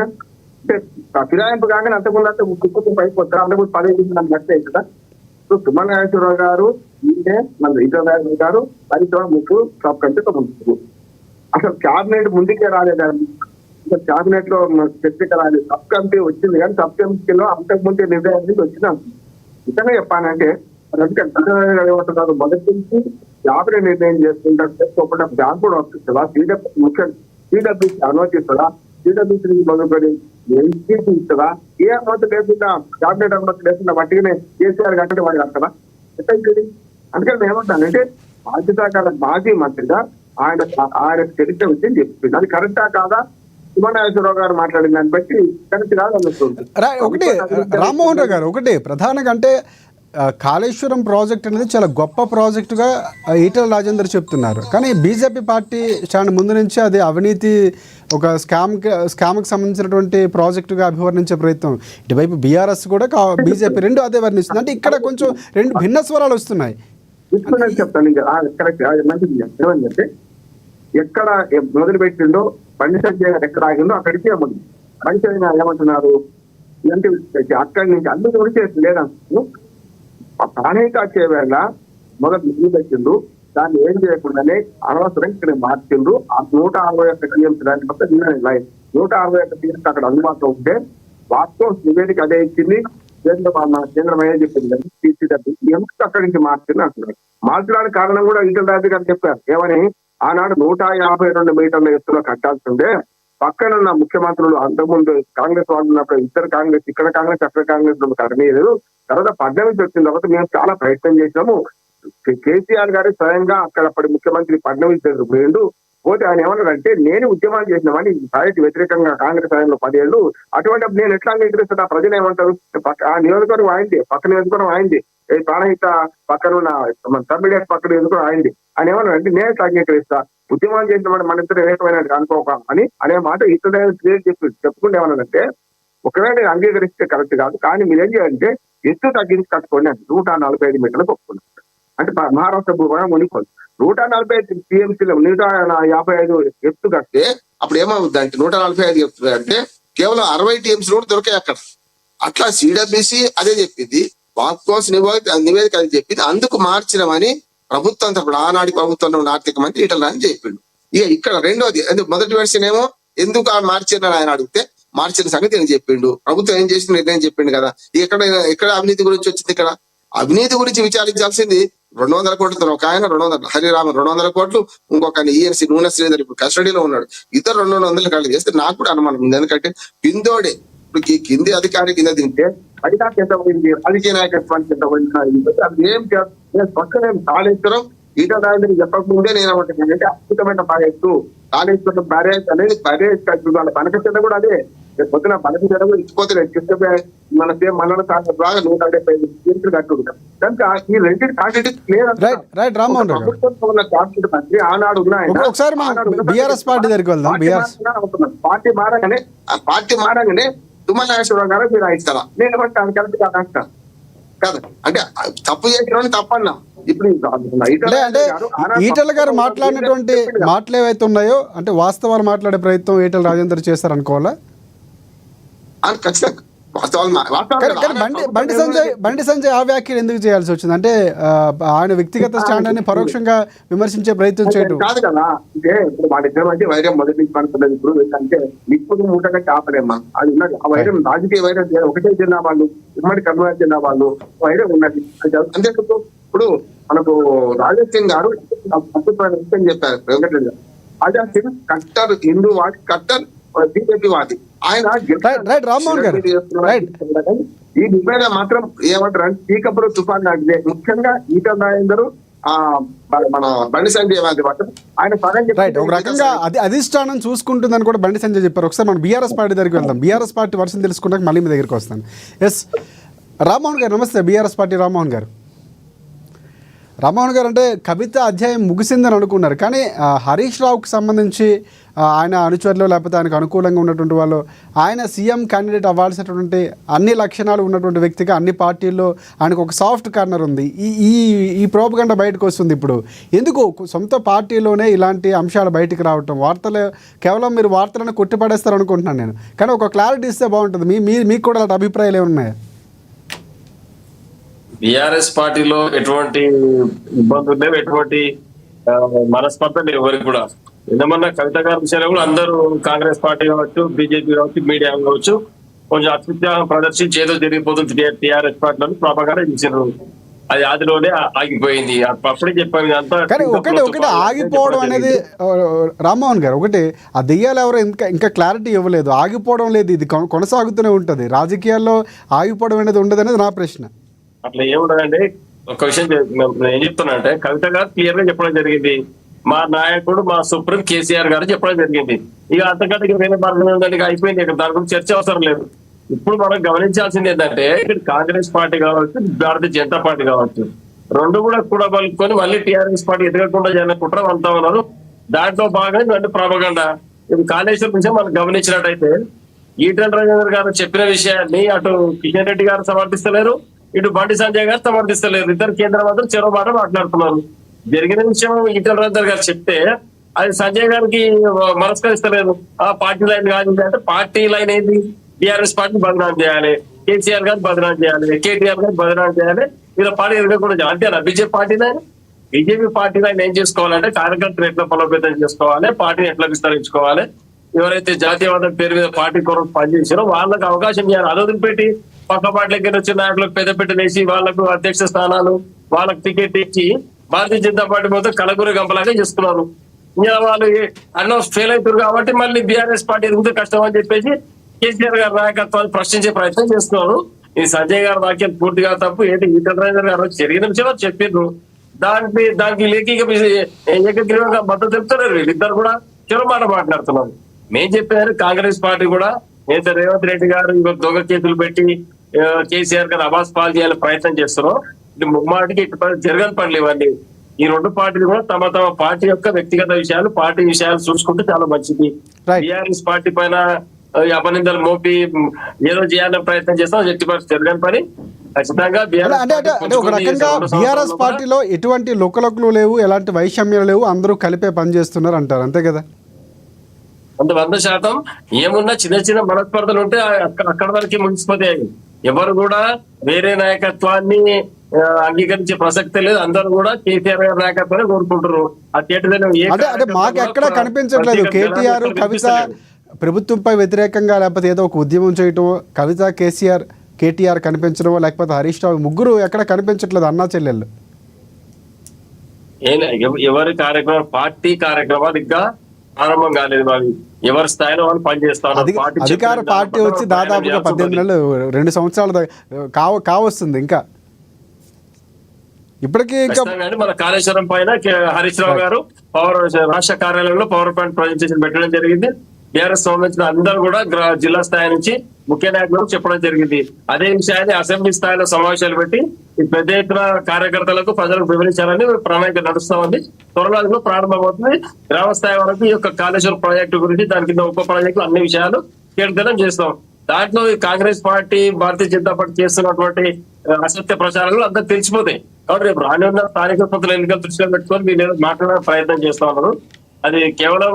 ఫిరాయింపు కాగానే అంతకుముందు అంటే కుటుంబం పైకి వస్తారు, అంతకుముందు 15 నచ్చే కదా. ఇప్పుడు తుమ్మల నాగేశ్వరరావు గారు ఈయనే మన ఈశ్వరరావు గారు పరిశ్రమ ముక్కు సబ్ కమిటీ ముందుకు అసలు క్యాబినెట్ ముందుకే రాలేదండి. ఇంకా క్యాబినెట్ లో చర్చక రాలేదు. సబ్ కమిటీ వచ్చింది కానీ సబ్ కమిటీలో అంతకుముందే నిర్ణయానికి వచ్చినాం. నిజంగా చెప్పానంటే ఏమంటున్నారు, మొదటి నుంచి యాభై నిర్ణయం చేసుకుంటారు. బ్యాంక్ కూడా వస్తుందా, సిడబ్ల్యూసీ అనుమతిస్తుందా, సిడబ్ల్యూసీ మొదలుపడి ఇస్తుందా, ఏ అనుమతి లేకుండా క్యాబినెట్ అనుమతి లేకుండా వాటినే కేసీఆర్ కంటే వాడు కట్టదా ఎట్లయింది. అందుకని నేను ఏమంటానంటే బాధ్యత మాజీ మంత్రిగా ఆయన చరిత్ర విషయం చెప్తుంది. అది కరెక్టా కాదా సుమనాగేశ్వరరావు గారు మాట్లాడిన దాన్ని బట్టి కరెక్ట్ కాదు అన్నట్టుంది. ఒకటి రామ్మోహన్ రావు గారు, ఒకటి ప్రధానంగా అంటే కాళేశ్వరం ప్రాజెక్ట్ అనేది చాలా గొప్ప ప్రాజెక్టుగా ఈటెల రాజేందర్ చెప్తున్నారు. కానీ బీజేపీ పార్టీ చాలా ముందు నుంచి అది అవినీతి ఒక స్కామ్కి సంబంధించినటువంటి ప్రాజెక్టుగా అభివర్ణించే ప్రయత్నం, ఇటువైపు బీఆర్ఎస్ కూడా బీజేపీ రెండు అదే వర్ణిస్తుంది. అంటే ఇక్కడ కొంచెం రెండు భిన్న స్వరాలు వస్తున్నాయి. చెప్తాను మంచిది ఏమంటే ఎక్కడ మొదలు పెట్టిండో బండి సంజయ్ గారు ఎక్కడ ఆగిందో అక్కడికి ఏముంది. బండి సంజయ్ ఏమంటున్నారు అంటే అక్కడి నుంచి అన్ని దొరికేసి లేదంటు తానేకా చేవేళ మొదటి నిధులు పెట్టిండ్రు, దాన్ని ఏం చేయకుండానే అనవసరం ఇక్కడ మార్చిండ్రు. ఆ 161 టీఎంసీ దాని పక్క 161 టీఎంసీ అక్కడ అందుబాటులో ఉంటే వాస్తవం నివేదిక అదే ఇచ్చింది. కేంద్రం ఏం చెప్పింది ఎందుకు అక్కడి నుంచి మార్చింది అంటున్నారు. మార్చడానికి కారణం కూడా ఈటెల రాజు గారు చెప్పారు. ఏమని ఆనాడు 152 మీటర్ల ఎత్తులో కట్టాల్సిందే పక్కనున్న ముఖ్యమంత్రులు అంతకుముందు కాంగ్రెస్ వాళ్ళు ఉన్నప్పుడు ఇద్దరు కాంగ్రెస్ ఇక్కడ కాంగ్రెస్ అక్కడ కాంగ్రెస్ కట్టలేదు. తర్వాత 18 వచ్చిన తర్వాత మేము చాలా ప్రయత్నం చేసినాము. కేసీఆర్ గారు స్వయంగా అక్కడ అప్పటి ముఖ్యమంత్రి ఫడ్నవీస్ పోయిండు. పోతే ఆయన ఏమన్నాడంటే నేను ఉద్యమాలు చేసినామని సాహిత్య వ్యతిరేకంగా కాంగ్రెస్ ఆయనలో 10 ఏళ్ళు అటువంటి నేను ఎట్లా అంగీకరిస్తున్నా, ప్రజలు ఏమంటారు, ఆ నియోజకవర్గం ఆయింది, పక్క నియోజకవర్గం ఆయింది, ప్రాణహిత పక్కన ఉన్న సబ్మిడియట్ పక్కన నియోజకవర్గం ఆయింది. ఆయన ఏమన్నాడంటే నేను ఎట్లా అంగీకరిస్తా, ఉద్యమాలు చేసిన మన ఇద్దరు ఏకమైన అనుకోక అని అనే మాట ఇతర చెప్పుకుంటే ఏమన్నాడంటే ఒకవేళ నేను అంగీకరిస్తే కరెక్ట్ కాదు, కానీ మీరేం చేయాలంటే ఎత్తు తగ్గించి కట్టుకోండి అని 145 మీటర్లకు ఒప్పుకున్నాను. అంటే మహారాష్ట్ర భూభాగం మునిపోదు 145 టీఎంసీలో 155 ఎత్తు కడితే అప్పుడు ఏమవుద్ది అంటే 145 ఎత్తు అంటే కేవలం 60 టీఎంసీ కూడా దొరికాయి అక్కడ. అట్లా సిడబ్ల్యూసీ అదే చెప్పింది, వాక్కోస్ నివేదిక అని చెప్పింది. అందుకు మార్చినమని ప్రభుత్వం తరపున ఆనాటి ప్రభుత్వంలో ఉన్న ఆర్థిక మంత్రి ఈటెల రాజేందర్ చెప్పిండు. ఇక ఇక్కడ రెండోది మొదటి వెర్షన్ ఏమో ఎందుకు మార్చిన ఆయన అడిగితే మార్చిన సంగతి నేను చెప్పిండు. ప్రభుత్వం ఏం చేసిన నిర్ణయం చెప్పిండు కదా. ఎక్కడ అవినీతి గురించి వచ్చింది, ఇక్కడ అవినీతి గురించి విచారించాల్సింది 200 కోట్లతో ఒక ఆయన 200 హరిరామన్ 200 కోట్లు, ఇంకొక ఈఎన్సీ నూనె శ్రీధర్ ఇప్పుడు కస్టడీలో ఉన్నాడు. ఇద్దరు 200 కళ్ళు చేస్తే నాకు కూడా అనుమానం ఉంది. ఎందుకంటే పిందోడే ఇప్పుడు కింది అధికారి కింద తింటే అధికారికి ఎంత పోయింది, రాజకీయ నాయకత్వానికి ఎంత పోయింది, అది ఏం పక్కనే కాళేశ్వరం ఈటెల రాజేందర్ చెప్పకముందే నేను ఏమంటున్నానంటే అద్భుతమైన ప్రాజెక్టు కాళేశ్వరం బ్యారేజ్ అనేది బ్యారేజ్ కట్టుకోవాలి. పనకచెండ కూడా అదే పొద్దున పనకి చెడ ఇచ్చిపోతే మన సేమ్ మల్లన సాగర్ బాగా 175 టీఎంసీలు కట్టుకుంటాం. కనుక ఈ రెండింటి కాంట్రాక్ట్ క్లియర్ మంత్రి ఆనాడు పార్టీ మారగానే తుమ్మల నాగేశ్వరరావు గారు మీరు ఇస్తారా, నేను ఏమంటాను కరెక్ట్ కాదు కదా. అంటే తప్పు చేసిన తప్పన్నా. ఇప్పుడు ఈటెల గారు మాట్లాడినటువంటి మాటలు ఏవైతే ఉన్నాయో అంటే వాస్తవాలు మాట్లాడే ప్రయత్నం ఈటెల రాజేందర్ చేస్తారనుకోవాలా? ఖచ్చితంగా బండి సంజయ్ ఆ వ్యాఖ్యలు ఎందుకు చేయాల్సి వచ్చింది? అంటే ఆయన వ్యక్తిగత స్టాండ్ అని పరోక్షంగా విమర్శించే ప్రయత్నం చేయడం కాదు కదా. అంటే ఇప్పుడు వాళ్ళిద్దరి మధ్య వైరం మొదటి నుంచి పడుతున్నది. ఇప్పుడు అంటే ఇప్పుడు మూటగా ఆపలేమ్మా, అది ఉన్నది. ఆ వైరం రాజకీయ వైరం ఒకటే జిల్లా వాళ్ళు, ఉమ్మడి కర్నూలు జిల్లా వాళ్ళు వైరం ఉన్నది. అంతే ఇప్పుడు మనకు రాజేష్ సింగ్ గారు అద్భుతమైన విషయం చెప్పారు. వెంకటరెడ్డి గారు రాజా సింగ్ కట్టర్ హిందూ వాది, కట్టర్ బీజేపీ వాది. ఆయన ఈ మీద మాత్రం ఏమంటారు అంటే టీకప్పుడు తుఫాన్ లాంటిదే. ముఖ్యంగా ఈటల రాజేందర్ మన బండి సంజయ్ మాత్రం ఆయన పదం రైట్, ఒక రకంగా అధిష్టానం చూసుకుంటుందని కూడా బండి సంజయ్ చెప్పారు. ఒకసారి మనం బీఆర్ఎస్ పార్టీ దగ్గరికి వెళ్దాం. బీఆర్ఎస్ పార్టీ వర్షం తెలుసుకున్నాక మళ్ళీ మీ దగ్గరికి వస్తాను. ఎస్ రామ్మోహన్ గారు నమస్తే. బీఆర్ఎస్ పార్టీ రామ్మోహన్ గారు. రామ్మోహన్ గారు అంటే కవిత అధ్యాయం ముగిసిందని అనుకున్నారు, కానీ హరీష్ రావుకి సంబంధించి ఆయన అనుచరులు లేకపోతే ఆయనకు అనుకూలంగా ఉన్నటువంటి వాళ్ళు ఆయన సీఎం క్యాండిడేట్ అవ్వాల్సినటువంటి అన్ని లక్షణాలు ఉన్నటువంటి వ్యక్తిగా అన్ని పార్టీల్లో ఆయనకు ఒక సాఫ్ట్ కార్నర్ ఉంది. ఈ ఈ ప్రోపగండా బయటకు వస్తుంది ఇప్పుడు. ఎందుకు సొంత పార్టీలోనే ఇలాంటి అంశాలు బయటకు రావటం? వార్తలు కేవలం మీరు వార్తలను కొట్టిపడేస్తారు అనుకుంటున్నాను నేను, కానీ ఒక క్లారిటీ ఇస్తే బాగుంటుంది. మీకు కూడా అలాంటి అభిప్రాయాలు ఏమున్నాయా? బిఆర్ఎస్ పార్టీలో ఎటువంటి ఇబ్బందులు లేవు, ఎటువంటి మనస్పర్ధ లేవు ఎవరికి కూడా. ఏమన్నా కవిత గారి విషయంలో కూడా అందరూ కాంగ్రెస్ పార్టీ కావచ్చు, బీజేపీ కావచ్చు, మీడియా కావచ్చు కొంచెం అత్యుత్సాహం ప్రదర్శించి ఏదో జరిగిపోతుంది టీఆర్ఎస్ పార్టీలో ప్రభాకర్ ఇచ్చారు. అది ఆదిలోనే ఆగిపోయింది. అప్పుడే చెప్పాను అంతా. కానీ ఒకటి ఆగిపోవడం అనేది రామ్మోహన్ గారు, ఒకటి ఆ దెయ్యాలు ఎవరో ఇంకా క్లారిటీ ఇవ్వలేదు. ఆగిపోవడం లేదు, ఇది కొనసాగుతూనే ఉంటుంది. రాజకీయాల్లో ఆగిపోవడం అనేది ఉండదు అనేది నా ప్రశ్న. అట్లా ఏముండదండి. ఒక విషయం నేను ఏం చెప్తున్నా అంటే కవిత గారు క్లియర్ గా చెప్పడం జరిగింది. మా నాయకుడు మా సుప్రీం కేసీఆర్ గారు చెప్పడం జరిగింది. ఇక అంతకంటే వేరే మార్గం ఉందండి, అయిపోయింది. ఇక్కడ దాని గురించి చర్చ అవసరం లేదు. ఇప్పుడు మనం గమనించాల్సింది ఏంటంటే ఇక్కడ కాంగ్రెస్ పార్టీ కావచ్చు, భారతీయ జనతా పార్టీ కావచ్చు, రెండు కూడా కూడబలుకొని మళ్ళీ టీఆర్ఎస్ పార్టీ ఎదగకుండా చేయాలని కుట్ర అంతా ఉన్నారు. దాంట్లో భాగంగా రెండు ప్రాపగండా. ఇది కాళేశ్వరం విషయం మనం గమనించినట్టయితే ఈటల రాజేందర్ గారు చెప్పిన విషయాన్ని అటు కిషన్ రెడ్డి గారు సమర్థిస్తలేరు, ఇటు బండి సంజయ్ గారు సమర్థిస్తలేరు. ఇద్దరు కేంద్ర మంత్రులు చెరో మాట మాట్లాడుతున్నారు. జరిగిన విషయం ఈటల రాజేందర్ గారు చెప్తే అది సంజయ్ గారికి మనస్కరిస్తలేదు. ఆ పార్టీ లైన్ కాదు అంటే పార్టీ లైన్ ఏంది? టీఆర్ఎస్ పార్టీ బదనాం చేయాలి, కేసీఆర్ గారు బదనాం చేయాలి, కేటీఆర్ గారు బదనాం చేయాలి, వీళ్ళ పార్టీ ఎదగకుండా అంతేనా? BJP party line. BJP party line ఏం చేసుకోవాలంటే కార్యకర్తలు ఎట్లా బలోపేతం చేసుకోవాలి, పార్టీని ఎట్లా విస్తరించుకోవాలి, ఎవరైతే జాతీయవాదం పేరు మీద పార్టీ కొరకు పనిచేసారో వాళ్ళకి అవకాశం ఇవ్వాలి. అది వదిలిపెట్టి పక్క పార్టీలకి వచ్చిన నాయకులకు పెద్దపెట్ట వేసి వాళ్ళకు అధ్యక్ష స్థానాలు వాళ్ళకి టికెట్ ఇచ్చి భారతీయ జనతా పార్టీ మొత్తం కలగురి గంపలాగా చేస్తున్నారు. ఇంకా వాళ్ళు అన్న ఫెయిల్ అవుతారు కాబట్టి మళ్ళీ బీఆర్ఎస్ పార్టీ ఎదుగుతూ కష్టం అని చెప్పేసి కేసీఆర్ గారి నాయకత్వాన్ని ప్రశ్నించే ప్రయత్నం చేస్తున్నారు. ఈ సంజయ్ గారి వాక్యం పూర్తిగా తప్పు. ఏంటి ఈటల రాజేందర్ గారు జరిగిన విషయం చెప్పిండ్రు, దానికి ఏకగ్రీవంగా మద్దతు తెలుపుతున్నారు. వీళ్ళిద్దరు కూడా చెరో మాట మాట్లాడుతున్నారు. మేం చెప్పారు కాంగ్రెస్ పార్టీ కూడా ఏదైతే రేవంత్ రెడ్డి గారు దొంగ కేసులు పెట్టి కేసీఆర్ గారు అబాస్ పాలు చేయాలని ప్రయత్నం చేస్తున్నాం. ఇది ముమ్మాటికి జరగని పనులు ఇవన్నీ. ఈ రెండు పార్టీలు కూడా తమ తమ పార్టీ యొక్క వ్యక్తిగత విషయాలు, పార్టీ విషయాలు చూసుకుంటే చాలా మంచిది. టీఆర్ఎస్ పార్టీ పైన అపనిందలు మోపి ఏదో చేయాలని ప్రయత్నం చేస్తాం, ఎట్టి పరిస్థితి జరగని పని. ఖచ్చితంగా ఒక రకంగా బీఆర్ఎస్ పార్టీలో ఎటువంటి లొక్కలొక్కలు లేవు, ఎలాంటి వైషమ్యాలు లేవు, అందరూ కలిపే పని చేస్తున్నారు అంటారు, అంతే కదా? 100% ఏమున్నా చిన్న చిన్న మనస్పర్ధలు ఉంటే అక్కడ వరకు ముగిసిపోతాయి. ఎవరు కూడా వేరే నాయకత్వాన్ని అంగీకరించే ప్రసక్తే లేదు. అందరూ కూడా కేసీఆర్ గారి నాయకత్వాన్ని కోరుకుంటారు. అంటే మాకు ఎక్కడ కనిపించట్లేదు కేటీఆర్ కవిత ప్రభుత్వంపై వ్యతిరేకంగా లేకపోతే ఏదో ఒక ఉద్యమం చేయటం, కవిత కేటీఆర్ కనిపించడం, లేకపోతే హరీష్ రావు ముగ్గురు ఎక్కడ కనిపించట్లేదు అన్నా చెల్లెళ్ళు. ఎవరి కార్యక్రమం పార్టీ కార్యక్రమాలు ఇంకా ప్రారంభం కాలేదు. వాళ్ళు ఎవరి స్థాయిలో వాళ్ళు పనిచేస్తారు. అధికార పార్టీ వచ్చి దాదాపుగా 18 నెలలు 2 సంవత్సరాలు కావస్తుంది. ఇంకా ఇప్పటికీ ఇంకా మన కాళేశ్వరం పైన హరీష్ రావు గారు రాష్ట్ర కార్యాలయంలో పవర్ పాయింట్ ప్రజెంటేషన్ పెట్టడం జరిగింది. బీఆర్ఎస్ సంబంధించిన అందరూ కూడా జిల్లా స్థాయి నుంచి ముఖ్య నాయకులకు చెప్పడం జరిగింది. అదే విషయాన్ని అసెంబ్లీ స్థాయిలో సమావేశాలు పెట్టి పెద్ద ఎత్తున కార్యకర్తలకు ప్రజలకు వివరించాలని ప్రణాళిక నడుస్తామండి. త్వరలో ప్రారంభమవుతుంది. గ్రామ స్థాయి వరకు ఈ యొక్క కాళేశ్వరం ప్రాజెక్టు గురించి, దాని కింద ఉప ప్రాజెక్టులు అన్ని విషయాలు కేంద్రం చేస్తాం. దాంట్లో కాంగ్రెస్ పార్టీ, భారతీయ జనతా పార్టీ చేస్తున్నటువంటి అసత్య ప్రచారాలు అందరూ తెలిసిపోతాయి. కాబట్టి రేపు రాని ఉన్న స్థానిక సంస్థల ఎన్నికలు దృష్టిలో పెట్టుకొని మీరు మాట్లాడే ప్రయత్నం చేస్తా ఉన్నారు. అది కేవలం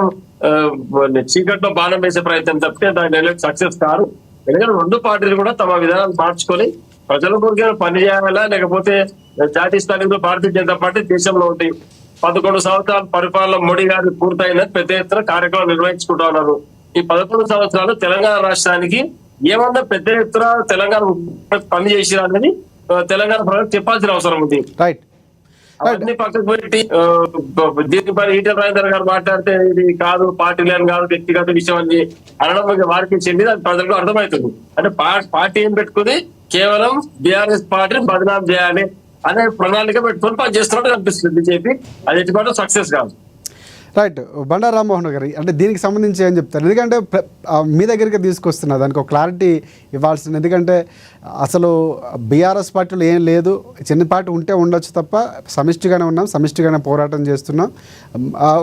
చీకట్లో బాణం వేసే ప్రయత్నం తప్పితే దాని సక్సెస్ కాదు. ఎందుకంటే రెండు పార్టీలు కూడా తమ విధానాలు మార్చుకొని ప్రజల కొరకు పని చేయాలా, లేకపోతే జాతీయ స్థాయిలో భారతీయ జనతా పార్టీ దేశంలో ఉంది. 11 సంవత్సరాల పరిపాలన మోడీ గారి పూర్తయినది పెద్ద ఎత్తున కార్యక్రమం నిర్వహించుకుంటా ఉన్నారు. ఈ 11 సంవత్సరాలు తెలంగాణ రాష్ట్రానికి ఏమన్నా పెద్ద ఎత్తున తెలంగాణ పని చేసిరా అనేది తెలంగాణ ప్రజలకు చెప్పాల్సిన అవసరం ఉంది. రైట్. అవన్నీ పక్కకు పెట్టి దీనిపై ఈటల రాజేందర్ గారు మాట్లాడితే ఇది కాదు పార్టీ లేని కాదు వ్యక్తిగత విషయం అని అనడం వారికి చెంది అది ప్రజలకు అర్థమవుతుంది. అంటే పార్టీ ఏం పెట్టుకుని కేవలం బీఆర్ఎస్ పార్టీని బదనాం చేయాలి అనే ప్రణాళిక పెట్టుకొని పనిచేస్తున్నట్టు కనిపిస్తుంది బీజేపీ. అది ఎటువంటి సక్సెస్ కాదు. రైట్. బండారు రామ్మోహన్ గారు అంటే దీనికి సంబంధించి ఏం చెప్తారు? ఎందుకంటే మీ దగ్గరికి తీసుకొస్తున్నా దానికి ఒక క్లారిటీ ఇవ్వాల్సింది. ఎందుకంటే అసలు బీఆర్ఎస్ పార్టీలో ఏం లేదు, చిన్న పార్టీ ఉంటే ఉండొచ్చు తప్ప సమిష్టిగానే ఉన్నాం, సమిష్టిగానే పోరాటం చేస్తున్నాం,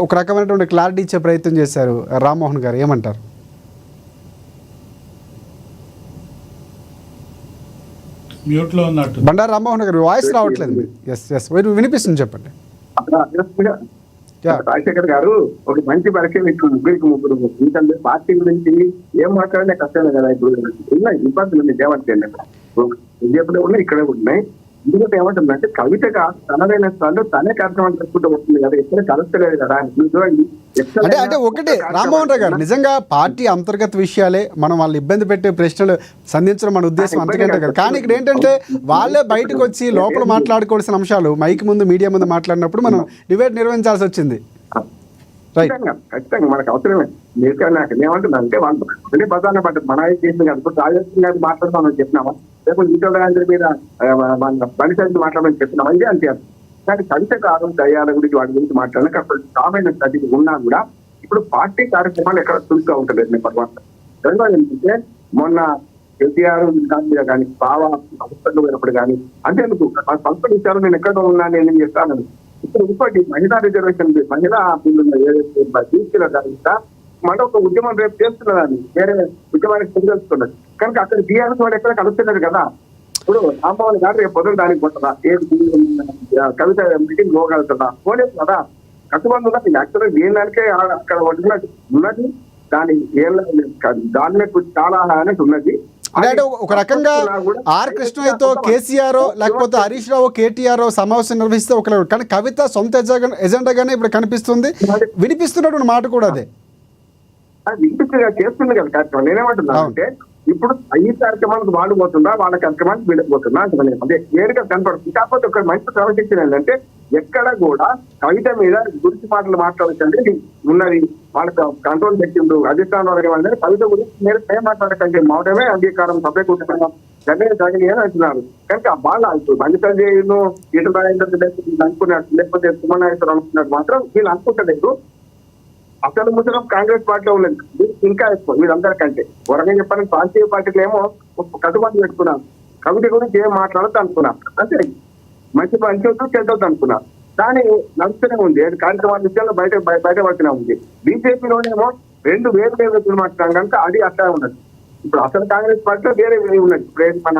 ఒక రకమైనటువంటి క్లారిటీ ఇచ్చే ప్రయత్నం చేశారు రామ్మోహన్ గారు. ఏమంటారు? మ్యూట్లో ఉన్నట్టు బండారు రామ్మోహన్ గారు వాయిస్ రావట్లేదు. ఎస్ వినిపిస్తుంది, చెప్పండి. రాజశేఖర్ గారు ఒక మంచి పరిచయం ఇప్పుడు ముగ్గురు ఎందుకంటే పార్టీ గురించి ఏం మాట్లాడినా కష్టమే కదా. ఇప్పుడు ఉన్నాయి ఇబ్బందులు ఉన్నాయి, దేవంటే బీజేపీలో ఉన్నాయి, ఇక్కడే ఉన్నాయి. ఎందుకంటే ఏమంటుందంటే కవితగా తనదైన స్థానంలో తనే కార్యక్రమం చేసుకుంటూ వస్తుంది కదా, ఎక్కడ కలుస్తలేదు కదా. అంటే ఒకటి రామ్మోహన్ రావు గారు, నిజంగా పార్టీ అంతర్గత విషయాలే మనం వాళ్ళు ఇబ్బంది పెట్టే ప్రశ్నలు సంధించడం మన ఉద్దేశం అంతకంటే కదా. కానీ ఇక్కడ ఏంటంటే వాళ్ళే బయటకు వచ్చి లోపల మాట్లాడుకోవాల్సిన అంశాలు మైక్ ముందు మీడియా ముందు మాట్లాడినప్పుడు మనం డిబేట్ నిర్వహించాల్సి వచ్చింది. ఖచ్చితంగా మనకు అవసరమే. మీరు నాకు ఏమంటున్నా అంటే వాళ్ళు ప్రధాన పడ్డది మన చేసింది కాదు. ఇప్పుడు రాజేశ్వరి గారు మాట్లాడతామని చెప్పినామా, లేకపోతే ఈటల రాజేంద్ర మీద బలిసరి మాట్లాడమని చెప్పినామా, ఇదే అంతే. కానీ కవితకు ఆరోగ్య దయ్యాల గురించి వాటి గురించి మాట్లాడడానికి అక్కడ కామైన స్టడీ ఉన్నా కూడా ఇప్పుడు పార్టీ కార్యక్రమాలు ఎక్కడ చురుగ్గా ఉంటుంది పర్వాత. రెండోది ఏంటంటే మొన్న కేసీఆర్ మీద కానీ బావా సంస్థలు పోయినప్పుడు కానీ అంతేందుకు ఆ సంస్థ విషయాలు నేను ఎక్కడ ఉన్నా నేను చేస్తాను. ఇప్పుడు ఇంకోటి మహిళా రిజర్వేషన్ మహిళా బిల్లు ఏదైతే బీసీల తర్వాత మరొక ఉద్యమం రేపు చేస్తున్నదాన్ని వేరే ఉద్యమానికి తెలియజేస్తున్నది. కనుక అక్కడ బీఆర్ఎస్ వాడు ఎక్కడ కలుస్తున్నారు కదా. ఇప్పుడు రామ్మోహన్ గారు రేపు పొద్దున దానికి పోతుందా, కవిత మీటింగ్ పోగలుగుతుందా, పోలేదు కదా. కట్టుబంది ఉన్నది యాక్చువల్గా దేనికే అక్కడ ఉన్నది, దాని దాని చాలా అనేది ఉన్నది. అంటే ఒక రకంగా ఆర్ కృష్ణయ్యతో కేసీఆర్ లేకపోతే హరీష్ రావు కేటీఆర్ సమావేశం నిర్వహిస్తే ఒక, కానీ కవిత సొంత ఎజెండాగానే ఇప్పుడు కనిపిస్తుంది, వినిపిస్తున్నటువంటి మాట కూడా అదే వినిపిస్తుగా చేస్తుంది కదా కార్యక్రమం. నేనేమంటున్నా అంటే ఇప్పుడు ఈ కార్యక్రమానికి వాళ్ళు పోతుందా, వాళ్ళ కార్యక్రమానికి వెళ్ళిపోతుందా అంటే అదే వేరుగా కనపడుతుంది. కాకపోతే ఒక మంచి క్రమశిక్షణ ఏంటంటే ఎక్కడ కూడా కవిత మీద గురించి మాటలు మాట్లాడచ్చండి ఉన్నది, వాళ్ళకి కంట్రోల్ పెట్టిండు అధిష్టానం వాళ్ళని కవిత గురించి మీరు ఏం మాట్లాడకండి మావడమే అంగీకారం సభ్య కుటుంబం జగని అని అంటున్నారు. కనుక వాళ్ళ బండి సంజయ్ను ఈటల రాజేందర్ అనుకున్నట్టు లేకపోతే సుమనాయేశ్వరం అనుకున్నట్టు మాత్రం వీళ్ళు అనుకుంటలేదు. అసలు ముసలం కాంగ్రెస్ పార్టీలో ఉన్నది ఇంకా ఎక్కువ వీళ్ళందరికంటే. వరంగా చెప్పాలని ప్రాంతీయ పార్టీలు ఏమో కట్టుబాటు పెట్టుకున్నాను, కవిత గురించి ఏం మాట్లాడద్దు అనుకున్నాను, అంతే మంచి వద్దు చెడ్డొద్దు అనుకున్నారు. కానీ నడుస్తూనే ఉంది, కార్యక్రమాల విషయాల్లో బయటపడుతూనే ఉంది. బీజేపీలోనేమో రెండు వేరు వ్యక్తులు మాట్లాడడం కనుక అది అట్లా ఉన్నది. ఇప్పుడు అసలు కాంగ్రెస్ పార్టీలో వేరే ఉన్నది. ఇప్పుడు మన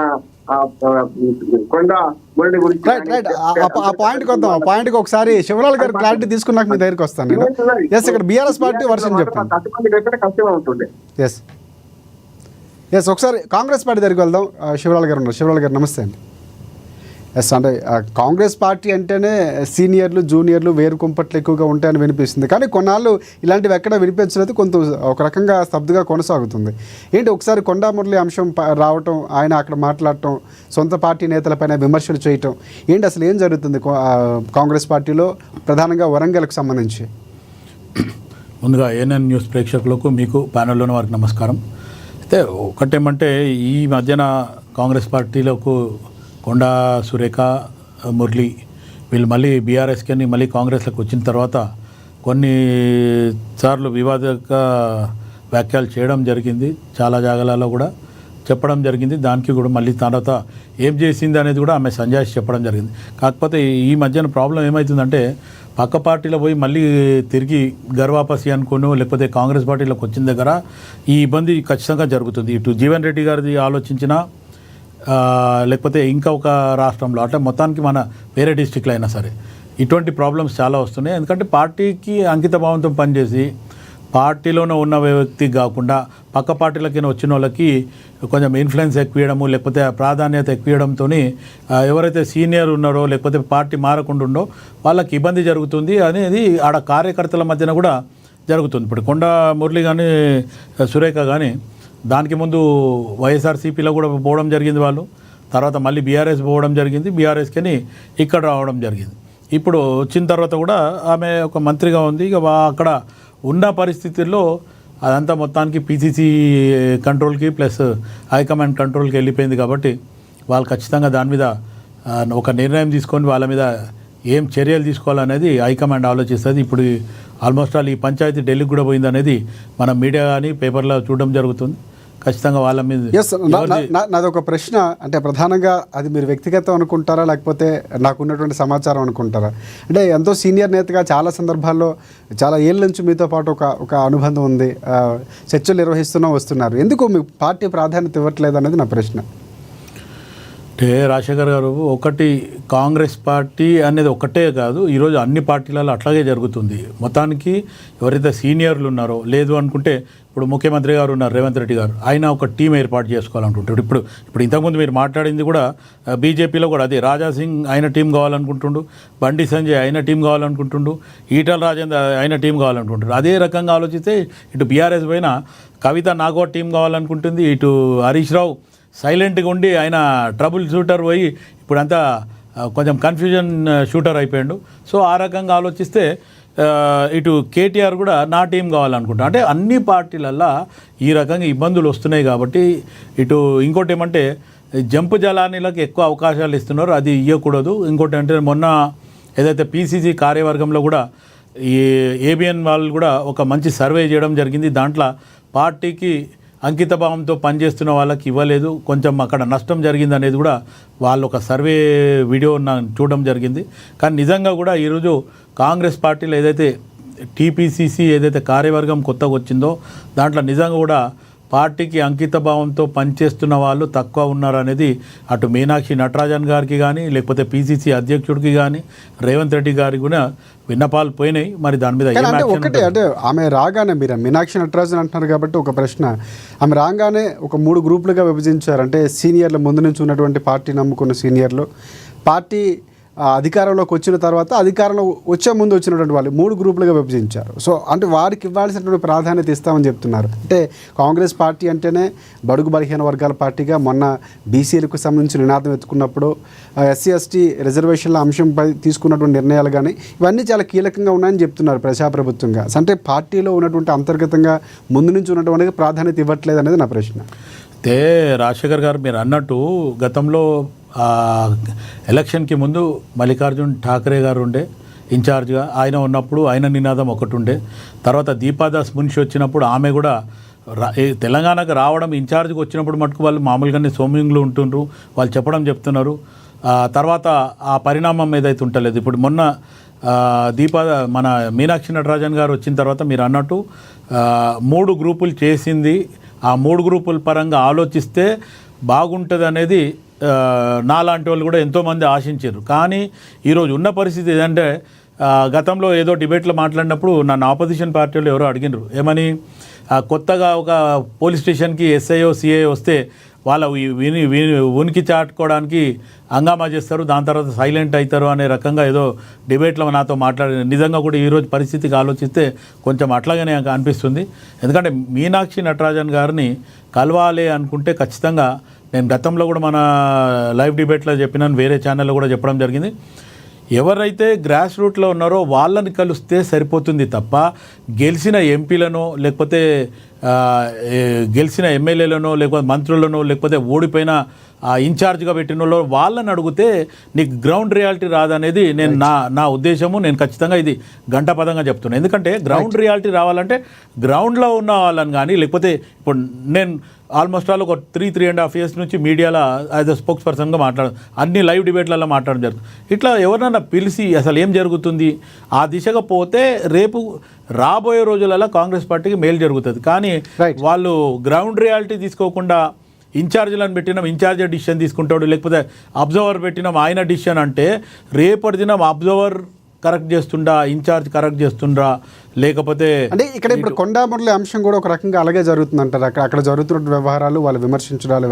కొండ మురళి గురించి ఆ పాయింట్కి వద్దాం. ఆ పాయింట్కి ఒకసారి శివలాల్ గారు క్లారిటీ తీసుకున్నాక మీ దగ్గరికి వస్తాను నేను. ఎస్, ఇక్కడ బీఆర్ఎస్ పార్టీ వర్షన్ చెప్పండి. కష్టమే ఉంటుంది. ఎస్ ఒకసారి కాంగ్రెస్ పార్టీ దగ్గరికి వెళ్దాం. శివలాల్ గారు ఉన్నారు. శివలాల్ గారు నమస్తే అండి. ఎస్, అంటే కాంగ్రెస్ పార్టీ అంటేనే సీనియర్లు జూనియర్లు వేరు కుంపట్లు ఎక్కువగా ఉంటాయని వినిపిస్తుంది. కానీ కొన్నాళ్ళు ఇలాంటివి ఎక్కడ వినిపించలేదు, కొంత ఒక రకంగా స్తబ్దుగా కొనసాగుతుంది. ఏంటి ఒకసారి కొండా మురళి అంశం రావటం, ఆయన అక్కడ మాట్లాడటం, సొంత పార్టీ నేతలపైన విమర్శలు చేయటం, ఏంటి అసలు ఏం జరుగుతుంది కాంగ్రెస్ పార్టీలో ప్రధానంగా వరంగల్కి సంబంధించి? ముందుగా ఏఎన్ఎన్ న్యూస్ ప్రేక్షకులకు మీకు ప్యానెల్లోని వారికి నమస్కారం. అయితే ఒకటేమంటే ఈ మధ్యన కాంగ్రెస్ పార్టీలకు కొండా సురేఖ మురళి వీళ్ళు మళ్ళీ బీఆర్ఎస్కి మళ్ళీ కాంగ్రెస్లోకి వచ్చిన తర్వాత కొన్నిసార్లు వివాదక వ్యాఖ్యలు చేయడం జరిగింది, చాలా జాగాలలో కూడా చెప్పడం జరిగింది. దానికి కూడా మళ్ళీ తర్వాత ఏం చేసింది అనేది కూడా ఆమె సంజాయిషి చెప్పడం జరిగింది. కాకపోతే ఈ మధ్యన ప్రాబ్లం ఏమవుతుందంటే పక్క పార్టీలో పోయి మళ్ళీ తిరిగి గర్వాపసి అనుకోను లేకపోతే కాంగ్రెస్ పార్టీలోకి వచ్చిన దగ్గర ఈ ఇబ్బంది ఖచ్చితంగా జరుగుతుంది. ఇటు జీవన్ రెడ్డి గారిది ఆలోచించినా లేకపోతే ఇంకా ఒక రాష్ట్రంలో అట్లా మొత్తానికి మన వేరే డిస్టిక్లో అయినా సరే ఇటువంటి ప్రాబ్లమ్స్ చాలా వస్తున్నాయి. ఎందుకంటే పార్టీకి అంకిత భావంతో పనిచేసి పార్టీలోనే ఉన్న వ్యక్తి కాకుండా పక్క పార్టీలకి వచ్చిన వాళ్ళకి కొంచెం ఇన్ఫ్లుయెన్స్ ఎక్కువయడము లేకపోతే ప్రాధాన్యత ఎక్కువడంతో ఎవరైతే సీనియర్ ఉన్నారో లేకపోతే పార్టీ మారకుండా ఉండో వాళ్ళకి ఇబ్బంది జరుగుతుంది అనేది ఆడ కార్యకర్తల మధ్యన కూడా జరుగుతుంది. ఇప్పుడు కొండా మురళి కానీ సురేఖ కానీ దానికి ముందు వైఎస్ఆర్సీపీలో కూడా పోవడం జరిగింది, వాళ్ళు తర్వాత మళ్ళీ బీఆర్ఎస్ పోవడం జరిగింది, బీఆర్ఎస్కి ఇక్కడ రావడం జరిగింది. ఇప్పుడు వచ్చిన తర్వాత కూడా ఆమె ఒక మంత్రిగా ఉంది. ఇక అక్కడ ఉన్న పరిస్థితుల్లో అదంతా మొత్తానికి పీసీసీ కంట్రోల్కి ప్లస్ హైకమాండ్ కంట్రోల్కి వెళ్ళిపోయింది. కాబట్టి వాళ్ళు ఖచ్చితంగా దాని మీద ఒక నిర్ణయం తీసుకొని వాళ్ళ మీద ఏం చర్యలు తీసుకోవాలనేది హైకమాండ్ ఆలోచిస్తుంది. ఇప్పుడు ఆల్మోస్ట్ ఆల్ ఈ పంచాయతీ ఢిల్లీకి కూడా పోయింది అనేది మనం మీడియా కానీ పేపర్లో చూడడం జరుగుతుంది. ఖచ్చితంగా వాళ్ళ మీద నాది ఒక ప్రశ్న, అంటే ప్రధానంగా అది మీరు వ్యక్తిగతం అనుకుంటారా లేకపోతే నాకున్నటువంటి సమాచారం అనుకుంటారా? అంటే ఎంతో సీనియర్ నేతగా చాలా సందర్భాల్లో చాలా ఏళ్ళ నుంచి మీతో పాటు ఒక అనుబంధం ఉంది, చర్చలు నిర్వహిస్తూనే వస్తున్నారు, ఎందుకు మీ పార్టీ ప్రాధాన్యత ఇవ్వట్లేదు అనేది నా ప్రశ్న. అంటే రాజశేఖర్ గారు, ఒకటి కాంగ్రెస్ పార్టీ అనేది ఒకటే కాదు, ఈరోజు అన్ని పార్టీలలో అట్లాగే జరుగుతుంది. మొత్తానికి ఎవరైతే సీనియర్లు ఉన్నారో, లేదు అనుకుంటే ఇప్పుడు ముఖ్యమంత్రి గారు ఉన్నారు రేవంత్ రెడ్డి గారు, ఆయన ఒక టీం ఏర్పాటు చేసుకోవాలనుకుంటాడు. ఇప్పుడు ఇంతకుముందు మీరు మాట్లాడింది కూడా బీజేపీలో కూడా అదే, రాజాసింగ్ ఆయన టీం కావాలనుకుంటుండు, బండి సంజయ్ ఆయన టీం కావాలనుకుంటుండు, ఈటల రాజేందర్ ఆయన టీం కావాలనుకుంటుండు. అదే రకంగా ఆలోచిస్తే ఇటు బీఆర్ఎస్ పైన కవిత నాగో టీం కావాలనుకుంటుంది, ఇటు హరీష్ రావు సైలెంట్గా ఉండి ఆయన ట్రబుల్ షూటర్ పోయి ఇప్పుడంతా కొంచెం కన్ఫ్యూజన్ షూటర్ అయిపోయాడు. సో ఆ రకంగా ఆలోచిస్తే ఇటు కేటీఆర్ కూడా నా టీం కావాలనుకుంటా. అంటే అన్ని పార్టీలల్లో ఈ రకంగా ఇబ్బందులు వస్తున్నాయి. కాబట్టి ఇటు ఇంకోటి ఏమంటే జంపు జలానీలకు ఎక్కువ అవకాశాలు ఇస్తున్నారు, అది ఇవ్వకూడదు. ఇంకోటి అంటే మొన్న ఏదైతే పీసీసీ కార్యవర్గంలో కూడా ఈ ఏబిఎన్ వాళ్ళు కూడా ఒక మంచి సర్వే చేయడం జరిగింది. దాంట్లో పార్టీకి అంకితభావంతో పనిచేస్తున్న వాళ్ళకి ఇవ్వలేదు, కొంచెం అక్కడ నష్టం జరిగింది అనేది కూడా వాళ్ళు ఒక సర్వే వీడియో చూడడం జరిగింది. కానీ నిజంగా కూడా ఈరోజు కాంగ్రెస్ పార్టీలో ఏదైతే టీపీసీసీ ఏదైతే కార్యవర్గం కొత్తగా వచ్చిందో దాంట్లో నిజంగా కూడా పార్టీకి అంకితభావంతో పనిచేస్తున్న వాళ్ళు తక్కువ ఉన్నారనేది అటు మీనాక్షి నటరాజన్ గారికి కానీ లేకపోతే పీసీసీ అధ్యక్షుడికి కానీ రేవంత్ రెడ్డి గారికి కూడా విన్నపాలు పోయినాయి. మరి దాని మీద ఒకటి అంటే ఆమె రాగానే, మీరు మీనాక్షి నటరాజన్ అంటున్నారు కాబట్టి ఒక ప్రశ్న, ఆమె రాగానే ఒక 3 గ్రూపులుగా విభజించారు. అంటే సీనియర్లు, ముందు నుంచి ఉన్నటువంటి పార్టీ నమ్ముకున్న సీనియర్లు, పార్టీ అధికారంలోకి వచ్చిన తర్వాత అధికారంలో వచ్చే ముందు వచ్చినటువంటి వాళ్ళు 3 గ్రూపులుగా విభజించారు. సో అంటే వారికి ఇవ్వాల్సినటువంటి ప్రాధాన్యత ఇస్తామని చెప్తున్నారు. అంటే కాంగ్రెస్ పార్టీ అంటేనే బడుగు బలహీన వర్గాల పార్టీగా మొన్న బీసీలకు సంబంధించి నినాదం ఎత్తుకున్నప్పుడు ఎస్సీ ఎస్టీ రిజర్వేషన్ల అంశంపై తీసుకున్నటువంటి నిర్ణయాలు కానీ ఇవన్నీ చాలా కీలకంగా ఉన్నాయని చెప్తున్నారు ప్రజాప్రభుత్వంగా. అంటే పార్టీలో ఉన్నటువంటి అంతర్గతంగా ముందు నుంచి ఉన్నటువంటి ప్రాధాన్యత ఇవ్వట్లేదు అనేది నా ప్రశ్న. అయితే రాజశేఖర్ గారు మీరు అన్నట్టు గతంలో ఎలక్షన్కి ముందు మల్లికార్జున్ ఠాకరే గారు ఉండే ఇన్ఛార్జ్గా, ఆయన ఉన్నప్పుడు ఆయన నినాదం ఒకటి ఉండే. తర్వాత దీపాదాస్ మున్షి వచ్చినప్పుడు ఆమె కూడా తెలంగాణకు రావడం, ఇన్ఛార్జ్కి వచ్చినప్పుడు మటుకు వాళ్ళు మామూలుగానే సోమింగ్లు ఉంటుండ్రు, వాళ్ళు చెప్తున్నారు. తర్వాత ఆ పరిణామం ఏదైతే ఉంటలేదు. ఇప్పుడు మొన్న మన మీనాక్షి నటరాజన్ గారు వచ్చిన తర్వాత మీరు అన్నట్టు 3 గ్రూపులు చేసింది. ఆ 3 గ్రూపుల పరంగా ఆలోచిస్తే బాగుంటుంది అనేది నాలాంటి వాళ్ళు కూడా ఎంతోమంది ఆశించారు. కానీ ఈరోజు ఉన్న పరిస్థితి ఏంటంటే, గతంలో ఏదో డిబేట్లో మాట్లాడినప్పుడు నన్ను ఆపోజిషన్ పార్టీలో ఎవరో అడిగినారు, ఏమని కొత్తగా ఒక పోలీస్ స్టేషన్కి ఎస్ఐఓ సిఐ వస్తే వాళ్ళ ఉనికి చాటుకోవడానికి హంగామా చేస్తారు, దాని తర్వాత సైలెంట్ అవుతారు అనే రకంగా ఏదో డిబేట్లో నాతో మాట్లాడి, నిజంగా కూడా ఈరోజు పరిస్థితికి ఆలోచిస్తే కొంచెం అట్లాగనే అనిపిస్తుంది. ఎందుకంటే మీనాక్షి నటరాజన్ గారిని కలవాలి అనుకుంటే ఖచ్చితంగా, నేను గతంలో కూడా మన లైవ్ డిబేట్లో చెప్పినాను, వేరే ఛానల్లో కూడా చెప్పడం జరిగింది, ఎవరైతే గ్రాస్ రూట్లో ఉన్నారో వాళ్ళని కలిస్తే సరిపోతుంది తప్ప గెలిచిన ఎంపీలను లేకపోతే గెలిచిన ఎమ్మెల్యేలను లేకపోతే మంత్రులను లేకపోతే ఓడిపోయిన ఇన్ఛార్జ్గా పెట్టిన వాళ్ళని అడిగితే నీకు గ్రౌండ్ రియాలిటీ రాదనేది నేను నా ఉద్దేశము. నేను ఖచ్చితంగా ఇది గంటపదంగా చెప్తున్నాను. ఎందుకంటే గ్రౌండ్ రియాలిటీ రావాలంటే గ్రౌండ్లో ఉన్న వాళ్ళని కానీ, లేకపోతే ఇప్పుడు నేను ఆల్మోస్ట్ ఆల్ ఒక 3.5 years నుంచి మీడియాలో యాజ్ అ స్పోక్స్ పర్సన్గా అన్ని లైవ్ డిబేట్లలో మాట్లాడడం జరుగుతుంది. ఇట్లా ఎవరినైనా పిలిచి అసలు ఏం జరుగుతుంది ఆ దిశగా పోతే రేపు రాబోయే రోజులలో కాంగ్రెస్ పార్టీకి మేలు జరుగుతుంది. కానీ వాళ్ళు గ్రౌండ్ రియాలిటీ తీసుకోకుండా ఇన్ఛార్జీలను పెట్టినాం, ఇన్ఛార్జ్ డిసిషన్ తీసుకుంటాడు, లేకపోతే అబ్జర్వర్ పెట్టినాం ఆయన డిసిషన్ అంటే, రేపటి దినం అబ్జర్వర్ కరెక్ట్ చేస్తుండా, ఇన్ఛార్జ్ కరెక్ట్ చేస్తుండ్రా, లేకపోతే అంటే ఇక్కడ ఇప్పుడు కొండామురళి అంశం కూడా ఒక రకంగా అలాగే జరుగుతుంది అంటారు. అక్కడ జరుగుతున్న వ్యవహారాలు వాళ్ళు విమర్శించడాలు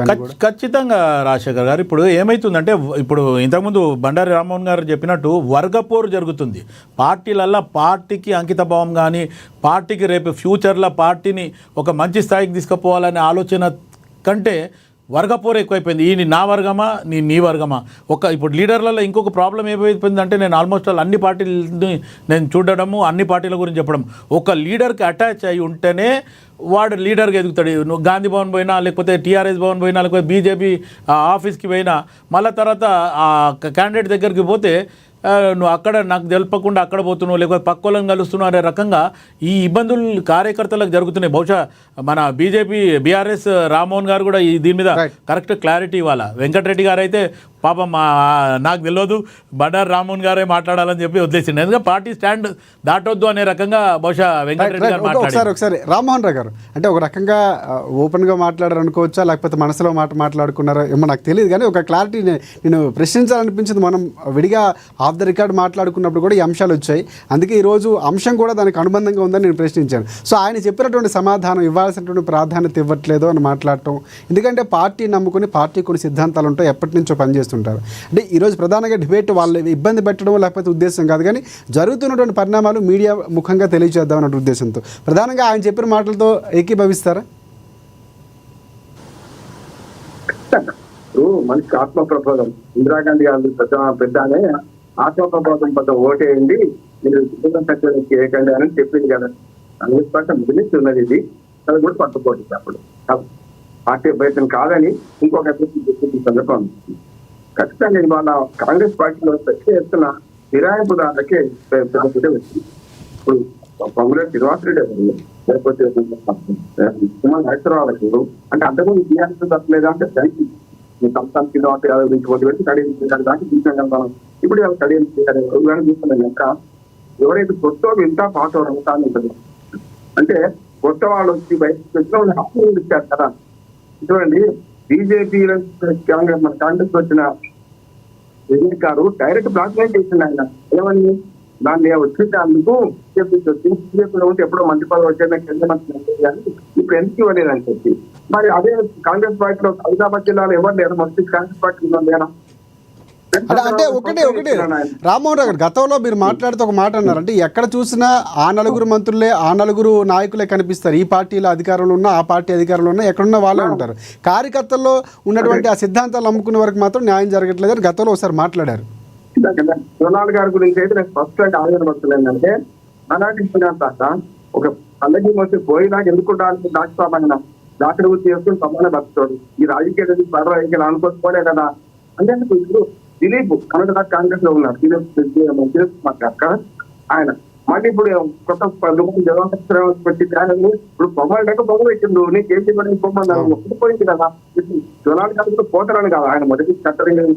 ఖచ్చితంగా రాజశేఖర్ గారు. ఇప్పుడు ఏమవుతుందంటే, ఇప్పుడు ఇంతకుముందు బండారి రామ్మోహన్ గారు చెప్పినట్టు వర్గపోరు జరుగుతుంది పార్టీలల్లో. పార్టీకి అంకితభావం కానీ, పార్టీకి రేపు ఫ్యూచర్లో పార్టీని ఒక మంచి స్థాయికి తీసుకుపోవాలనే ఆలోచన కంటే వర్గపోరు ఎక్కువైపోయింది. ఈ నా వర్గమా నీ వర్గమా. ఇప్పుడు లీడర్లలో ఇంకొక ప్రాబ్లం ఏమైపోయిందంటే, నేను ఆల్మోస్ట్ అన్ని పార్టీలని నేను చూడడము, అన్ని పార్టీల గురించి చెప్పడం, ఒక లీడర్కి అటాచ్ అయి ఉంటేనే వాడు లీడర్గా ఎదుగుతాడు. నువ్వు గాంధీ భవన్ పోయినా, లేకపోతే టీఆర్ఎస్ భవన్ పోయినా, లేకపోతే బీజేపీ ఆఫీస్కి పోయినా, మళ్ళీ తర్వాత ఆ క్యాండిడేట్ దగ్గరికి పోతే నువ్వు అక్కడ నాకు తెలపకుండా అక్కడ పోతున్నావు, లేకపోతే పక్కోళ్ళని కలుస్తున్నావు అనే రకంగా ఈ ఇబ్బందులు కార్యకర్తలకు జరుగుతున్నాయి. బహుశా మన బీఆర్ఎస్ రామ్మోహన్ గారు కూడా దీని మీద కరెక్ట్ క్లారిటీ ఇవ్వాలా. వెంకటరెడ్డి గారు అయితే పాపం నాకు తెలియదు, బండారు రామ్మోహన్ గారే మాట్లాడాలని చెప్పి వదిలేసింది. ఎందుకంటే పార్టీ స్టాండ్ దాటొద్దు అనే రకంగా బహుశా వెంకటరెడ్డి గారు మాట్లాడారు. ఒకసారి రామ్మోహన్ రావు గారు అంటే ఒక రకంగా ఓపెన్గా మాట్లాడారు అనుకోవచ్చా, లేకపోతే మనసులో మాట్లాడుకున్నారా ఏమో నాకు తెలియదు, కానీ ఒక క్లారిటీ నేను ప్రశ్నించాలనిపించింది. మనం విడిగా ఆఫ్ ద రికార్డ్ మాట్లాడుకున్నప్పుడు కూడా ఈ అంశాలు వచ్చాయి, అందుకే ఈరోజు అంశం కూడా దానికి అనుబంధంగా ఉందని నేను ప్రశ్నించాను. సో ఆయన చెప్పినటువంటి సమాధానం ఇవ్వాల్సినటువంటి ప్రాధాన్యత ఇవ్వట్లేదు అని మాట్లాడటం, ఎందుకంటే పార్టీ నమ్ముకుని పార్టీ కొన్ని సిద్ధాంతాలు ఉంటాయి, ఎప్పటి నుంచో పనిచేస్తుంటారు. అంటే ఈరోజు ప్రధానంగా డిబేట్ వాళ్ళు ఇబ్బంది పెట్టడం లేకపోతే ఉద్దేశం కాదు, కానీ జరుగుతున్నటువంటి పరిణామాలు మీడియా ముఖంగా తెలియజేద్దాం అన్న ఉద్దేశంతో ప్రధానంగా ఆయన చెప్పిన మాటలతో ఏకీభవిస్తారా? మనిషికి ఆత్మ ప్రబోధం, ఇందిరాగాంధీ గారు పెద్దనే ఆత్మ ప్రబోధం పెద్ద ఓటేయండి, మీరు చేయకండి అని చెప్పింది కదా. 100% మిగిలిచి ఉన్నది. ఇది అది కూడా పట్టుకోవచ్చు. అప్పుడు పార్టీ బయట కాదని ఇంకొక చెప్పిన సందర్భం ఖచ్చితంగా ఇవాళ కాంగ్రెస్ పార్టీలో పెద్ద ఎత్తున ఫిరాయింపుదారులకే పెద్ద వచ్చింది. ఇప్పుడు కాంగ్రెస్ శ్రీనివాసరెడ్డి లేకపోతే హైదరాబాద్ అంటే అంతకుముందు టీఆర్ఎస్ తప్పలేదా అంటే సంస్థానం శ్రీనివాస యాదవ్ నుంచి ఓటు పెట్టి కడియం దాకా తీసుకెళ్తాను. ఇప్పుడు కడియం చూస్తున్నాం ఇంకా ఎవరైతే కొత్త ఇంత పాత రంగాన్ని ఉంటుంది అంటే కొత్త వాళ్ళు వచ్చి బయటకు వచ్చిన వాళ్ళు హక్కులు ఇచ్చారు కదా. చూడండి, బీజేపీ మన కాంగ్రెస్ వచ్చిన విజయ్ గారు డైరెక్ట్ బ్లాక్మెయిల్ చేసింది. ఆయన ఏమని దాన్ని వచ్చేటందుకు బీజేపీలో ఉంటే ఎప్పుడో మంత్రి పదవి వచ్చేది కేంద్ర మంత్రి కానీ ఇప్పుడు ఎందుకు ఇవ్వలేదని చెప్పి. మరి అదే కాంగ్రెస్ పార్టీలో హైదరాబాద్ జిల్లాలో ఎవరు లేరు, మొదటి కాంగ్రెస్ పార్టీలో లేరా? అంటే ఒకటి రామ్మోహన్ రావు గారు గతంలో మీరు మాట్లాడితే ఒక మాట అన్నారు, అంటే ఎక్కడ చూసినా ఆ నలుగురు మంత్రులే ఆ నలుగురు నాయకులే కనిపిస్తారు. ఈ పార్టీలో అధికారంలో ఉన్నా ఆ పార్టీ అధికారంలో ఉన్నా ఎక్కడున్నా వాళ్ళే ఉంటారు. కార్యకర్తల్లో ఉన్నటువంటి ఆ సిద్ధాంతాలు నమ్ముకునే వరకు మాత్రం న్యాయం జరగట్లేదు అని గతంలో ఒకసారి మాట్లాడారు. సోనాల్ గారి గురించి అయితే నేను స్పష్టంగా ఆలోచన ఏంటంటే అలాంటి ఒక పల్లకి వచ్చి పోయినాక ఎందుకుంటానికి డాక్టర్ వృత్తి చేసుకుని సమాన బతుకుతాడు. ఈ రాజకీయ అనుకోకపోలే కదా. అంటే ఇప్పుడు దిలీప్ కర్ణాటక కాంగ్రెస్ లో ఉన్నారు, ఆయన మళ్ళీ ఇప్పుడు కొత్త వచ్చి ఇప్పుడు పొమ్మలు లేక పొగ పెట్టిండు, నీకేంటి పోయింది కదా. జోనాల్ గారు కూడా పోతారని కాదు, ఆయన మొదటి చట్టం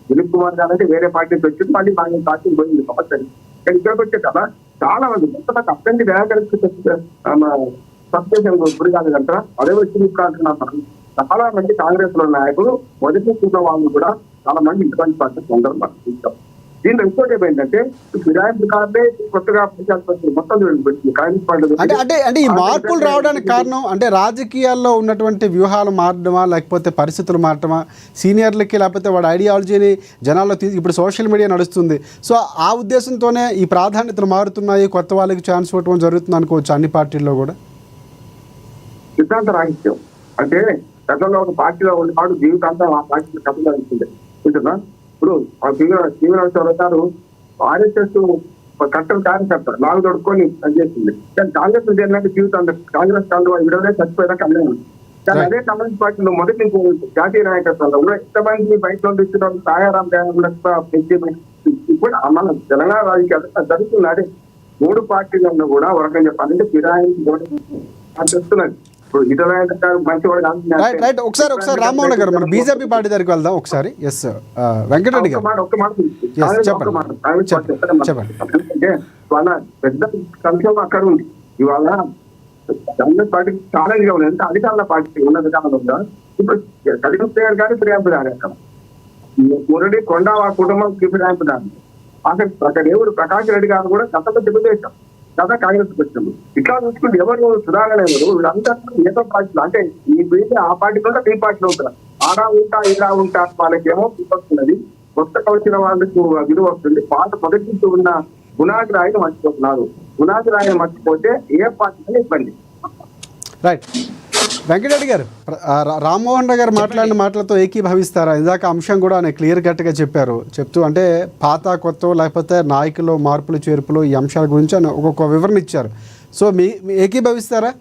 దిలీప్ కుమార్ గారు అంటే వేరే పార్టీకి వచ్చింది, మళ్ళీ పార్టీకి పోయింది సమస్య. కానీ ఇక్కడికి వచ్చే కదా చాలా మంది మొత్తం అక్కడి దయాకరికి సబ్స్టేషన్ గురి కాదు అంటారా, అదే వచ్చి అంటున్నారు. చాలా మంది కాంగ్రెస్ లో నాయకులు మొదటి చూసిన వాళ్ళు కూడా చాలా మంది ఇటువంటి పార్టీ సందర్భం. దీంట్లో ఇంకోటి ఏమైందంటే ఫిరాయింపు కార్డే కొత్తగా మొత్తం కాంగ్రెస్ పార్టీ అంటే ఈ మార్పులు రావడానికి కారణం అంటే రాజకీయాల్లో ఉన్నటువంటి వ్యూహాలు మారడమా, లేకపోతే పరిస్థితులు మారటమా, సీనియర్లకి లేకపోతే వాడి ఐడియాలజీని జనాల్లో ఇప్పుడు సోషల్ మీడియా నడుస్తుంది. సో ఆ ఉద్దేశంతోనే ఈ ప్రాధాన్యతలు మారుతున్నాయి, కొత్త వాళ్ళకి ఛాన్స్ ఇవ్వడం జరుగుతుంది అనుకోవచ్చు అన్ని పార్టీల్లో కూడా. సిద్ధాంత రాహిత్యం అంటే గతంలో ఒక పార్టీలో ఉన్నవాడు జీవితాంతం ఆ పార్టీలో కథలుంటుంది ఉంటుందా. ఇప్పుడు శ్రీనివాసరావు గారు ఆర్ఎస్ఎస్ కట్టలు కార్యకర్త లాగు దొడుకొని పనిచేస్తుంది, కానీ కాంగ్రెస్ చేరినాక జీవితాంతం కాంగ్రెస్ కాలంలో విడవలే చచ్చిపోయినా కళ్యాణం. కానీ అదే కమ్యూనిస్ట్ పార్టీలో మొదటి జాతీయ నాయకత్వంలో కూడా ఎంతమంది బయట ఇచ్చిన సాయారాం కూడా పెంచి ఇప్పుడు మన తెలంగాణ రాజకీయాలు జరుగుతున్నాడే. 3 పార్టీలలో కూడా ఒక రకంగా చెప్పాలంటే ఫిరాయింపు చేస్తున్నది. ఒకసారి రామ్మోహన్ గారు మన బీజేపీ పార్టీ దగ్గరికి వెళ్దాం ఒకసారి. ఎస్ వెంకటరెడ్డి గారు చెప్పండి. వాళ్ళ పెద్ద సంక్షేమం అక్కడ ఉంది. ఇవాళ కాంగ్రెస్ పార్టీకి ఛాలెంజ్ గా ఉంది, అంటే అధికారుల పార్టీ ఉన్నత కాలంలో ఉందా. ఇప్పుడు కలిగిన కానీ ఫిర్యాదు దాని అక్కడ మురళి కొండ ఆ కుటుంబంకి ఫిర్యాదు దాని అక్కడ ఎవరు ప్రకాష్ రెడ్డి గారు కూడా గతంలో తెలుగుదేశం కదా కాంగ్రెస్ వచ్చింది. ఇట్లా చూసుకుంటే ఎవరు సుధారణ ఎవరు వీళ్ళంతా ఏదో పార్టీలు అంటే ఈ బీజే ఆ పార్టీలో ఈ పార్టీలో ఉంటారు. ఆడా ఉంటా ఇలా ఉంటా వాళ్ళకేమో వస్తున్నది, కొత్తగా వచ్చిన వాళ్ళకు విలువ వస్తుంది. పాత మొదటి నుంచి ఉన్న గుణాది రాయిని మర్చిపోతున్నారు. గుణాది రాయిని మర్చిపోతే ఏ పార్టీ ఇబ్బంది. రైట్. వెంకటరెడ్డి గారు, రామ్మోహన్ రావు గారు మాట్లాడిన మాటలతో ఏకీభవిస్తారా? ఇందాక అంశం కూడా ఆయన క్లియర్ కట్గా చెప్పారు. చెప్తూ అంటే పాత కొత్త లేకపోతే నాయకులు మార్పులు చేర్పులు ఈ అంశాల గురించి ఆయన ఒక్కొక్క వివరణ ఇచ్చారు. సో మీ ఏకీభవిస్తారా?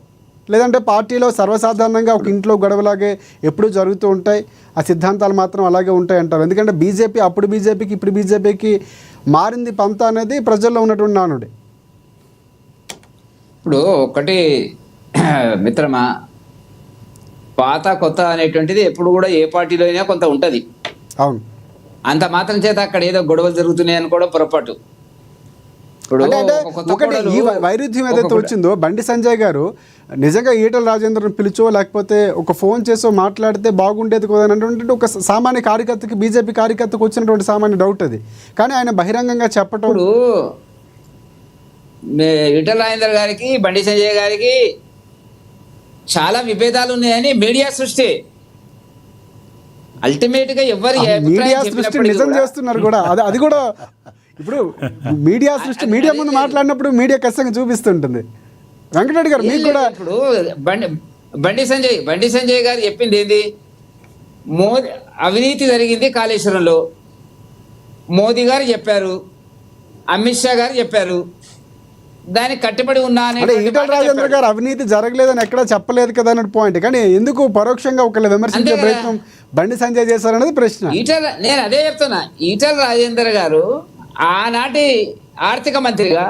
లేదంటే పార్టీలో సర్వసాధారణంగా ఒక ఇంట్లో గొడవలాగే ఎప్పుడూ జరుగుతూ ఉంటాయి, ఆ సిద్ధాంతాలు మాత్రం అలాగే ఉంటాయి అంటారు? ఎందుకంటే బీజేపీ అప్పుడు బీజేపీకి ఇప్పుడు బీజేపీకి మారింది పంత అనేది ప్రజల్లో ఉన్నటువంటి నానుడి. ఇప్పుడు ఒకటి మిత్రమా, పాత కొత్త అనేటువంటిది ఎప్పుడు కూడా ఏ పార్టీలో అయినా కొంత ఉంటుంది. అవును, అంత మాత్రం చేత అక్కడ ఏదో గొడవలు జరుగుతున్నాయని కూడా పొరపాటు. ఇప్పుడు ఒకటి ఈ వైరుధ్యం ఏదైతే వచ్చిందో, బండి సంజయ్ గారు నిజంగా ఈటల రాజేంద్రను పిలిచో లేకపోతే ఒక ఫోన్ చేసో మాట్లాడితే బాగుండేది కదా అనేటువంటి ఒక సామాన్య కార్యకర్తకి, బీజేపీ కార్యకర్తకు వచ్చినటువంటి సామాన్య డౌట్ అది. కానీ ఆయన బహిరంగంగా చెప్పటం. ఇప్పుడు ఈటల రాజేందర్ గారికి బండి సంజయ్ గారికి చాలా విభేదాలు ఉన్నాయని మీడియా సృష్టి. అల్టిమేట్ గా ఎవరు మీడియా సృష్టి నిజం చేస్తున్నారు కూడా. అది కూడా ఇప్పుడు మీడియా సృష్టి మీడియా ముందు మాట్లాడినప్పుడు మీడియా ఖచ్చితంగా చూపిస్తుంటుంది. వెంకటరెడ్డి గారు మీకు కూడా ఇప్పుడు బండి సంజయ్ గారు చెప్పింది ఏంది? మోదీ అవినీతి జరిగింది కాళేశ్వరంలో, మోదీ గారు చెప్పారు, అమిత్ షా గారు చెప్పారు, దానికి కట్టుబడి ఉన్నా అంటే ఈటల రాజేంద్ర గారు అవినీతి జరగలేదని ఎక్కడా చెప్పలేదు కదా అనే పాయింట్. కానీ ఎందుకు పరోక్షంగా ఒకళ్ళు విమర్శించే ప్రయత్నం బండి సంజయ్ చేశారనేది ప్రశ్న. నేను అదే చెప్తున్నా. ఈటల రాజేందర్ గారు ఆనాటి ఆర్థిక మంత్రిగా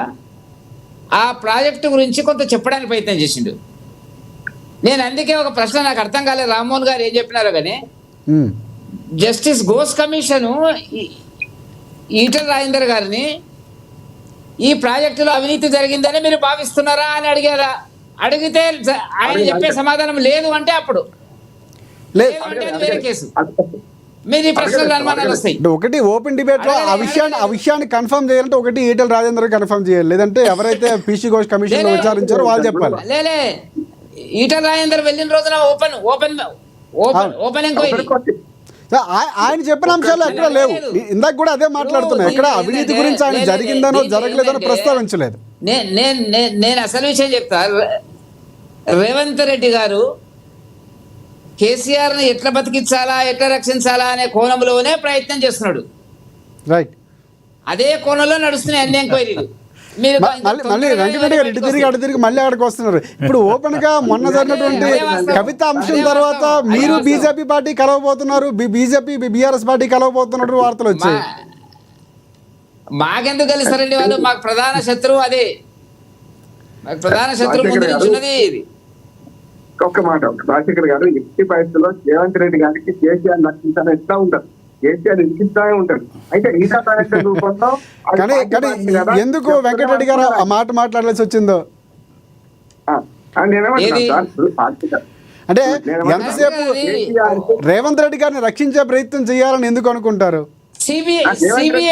ఆ ప్రాజెక్టు గురించి కొంత చెప్పడానికి ప్రయత్నం చేసిండు. నేను అందుకే ఒక ప్రశ్న నాకు అర్థం కాలేదు, రామ్మోహన్ గారు ఏం చెప్పినారో కానీ, జస్టిస్ ఘోష్ కమిషన్ ఈటల రాజేందర్ గారిని ఈ ప్రాజెక్టులో అవినీతి జరిగిందని మీరు భావిస్తున్నారా అని అడిగారా? అడిగితే ఆయన చెప్పే సమాధానం లేదు అంటే అప్పుడు లేదు అంటే అది వేరే కేసు. మీరు ఈ ప్రశ్నలు అనుమానాలు వస్తాయి. ఒకటి ఓపెన్ డిబేట్ లో ఆ విషయాన్ని కన్ఫర్మ్ చేయాలంటే ఒకటి ఈటల రాజేందర్ కన్ఫర్మ్ చేయాలి, లేదంటే ఎవరైతే పీసీ ఘోష్ కమిషన్ లో విచారించారో వాళ్ళు చెప్పాలి. లేలే, ఈటల రాజేందర్ వెళ్ళిన రోజున ఓపెన్ ఎంక్వైరీ ఆయన చెప్పిన అంశాలు ఎక్కడ లేవు. ఇందాక కూడా అదే మాట్లాడుతున్నా, ఎక్కడ అవినీతి గురించి ఆయన జరిగిందనో జరగలేదనో ప్రస్తావించలేదు. నేను అసలు విషయం చెప్తా. రేవంత్ రెడ్డి గారు కేసీఆర్ ని ఎట్లా బతికించాలా, ఎట్లా రక్షించాలా అనే కోణంలోనే ప్రయత్నం చేస్తున్నాడు. రైట్, అదే కోణంలో నడుస్తున్నాయి అన్ని ఎంక్వైరీలు. మళ్ళీ వెంకటరెడ్డి గారు ఇటు తిరిగి అటు తిరిగి మళ్ళీ అక్కడికి వస్తున్నారు. ఇప్పుడు ఓపెన్ గా మొన్న జరిగినటువంటి కవిత అంశం తర్వాత మీరు బీజేపీ పార్టీ కలవబోతున్నారు, బీజేపీ బీఆర్ఎస్ పార్టీ కలవబోతున్నట్టు వార్తలు వచ్చాయి. మాకెందుకు తెలుస్తారండి వాళ్ళు? మాకు ప్రధాన శత్రువు అదే, మాకు ప్రధాన శత్రువు ముందు నుంచి ఉన్నది ఇది. ఒక్క మాట, రాజశేఖర్ గారు ఎట్టి పరిస్థితుల్లో రేవంత్ రెడ్డి గారికి కేసీఆర్ నచ్చిందని ఎట్లా ఉంటారు, కేసీఆర్ ఇచ్చిస్తానే ఉంటాడు. అయితే ఈటల రాజేందర్ రూపంలో కానీ ఎందుకు వెంకటరెడ్డి గారు ఆ మాట మాట్లాడాల్సి వచ్చిందో అంటే ఎంతసేపు రేవంత్ రెడ్డి గారిని రక్షించే ప్రయత్నం చేయాలని ఎందుకు అనుకుంటారు? సిబిఐ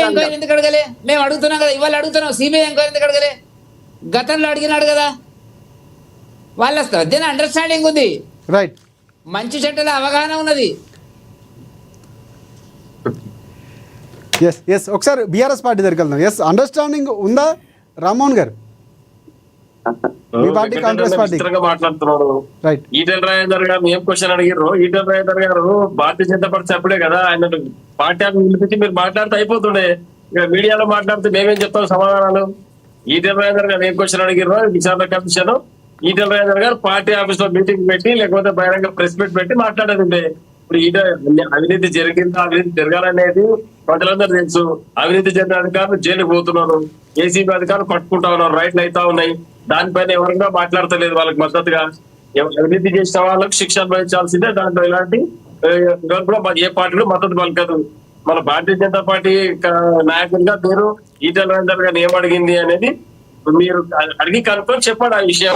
ఎంక్వైరీ ఎందుకు అడగలే? మేము అడుగుతున్నాం కదా, ఇవాళ అడుగుతున్నాం. సిబిఐ ఎంక్వైరీ ఎందుకు అడగలే? గతంలో అడిగినాడు కదా. వాళ్ళ మధ్యన అండర్స్టాండింగ్ ఉంది, రైట్, మంచి చెడ్డల అవగాహన ఉన్నది. ఎస్ ఒకసారి బీఆర్ఎస్ పార్టీ దగ్గరికి వెళ్దాం. ఎస్, అండర్స్టాండింగ్ ఉందా రామ్మోహన్ గారు? మీ పార్టీ కాంగ్రెస్ పార్టీ మాట్లాడుతున్నాడు. రైట్, ఈటల రాజేందర్ గారు ఏం క్వశ్చన్ అడిగారు? ఈటల రాజేందర్ గారు భారతీయ జనతా పార్టీ సభ్యుడే కదా, ఆయన పార్టీ పిలిపించి మీరు మాట్లాడితే అయిపోతుండే. ఇక మీడియాలో మాట్లాడితే మేమేం చెప్తాం సమాధానాలు? ఈటల రాజేందర్ గారు ఏం క్వశ్చన్ అడిగారు? విచారణ కమిషన్ ఈటల రాజేందర్ గారు పార్టీ ఆఫీస్ లో మీటింగ్ పెట్టి లేకపోతే బహిరంగ ప్రెస్ మీట్ పెట్టి మాట్లాడేది ఉండే. ఇప్పుడు అవినీతి జరిగిందా, అవినీతి జరగాలనేది ప్రజలందరూ తెలుసు. అవినీతి జరిగిన అధికారులు జైలుకు పోతున్నారు, ఏసీబీ అధికారులు పట్టుకుంటా ఉన్నారు, రైట్లు అవుతా ఉన్నాయి. దానిపైన ఎవరైనా మాట్లాడతలేదు వాళ్ళకి మద్దతుగా. అవినీతి చేసిన వాళ్ళకి శిక్ష అనుభవించాల్సిందే. దాంట్లో ఇలాంటి ఏ పార్టీలో మద్దతు పలకదు. మన భారతీయ జనతా పార్టీ నాయకులుగా మీరు ఈటల రాజేందర్ గారిని ఏం అడిగింది అనేది మీరు అడిగి కనుక్కొని చెప్పండి ఆ విషయం.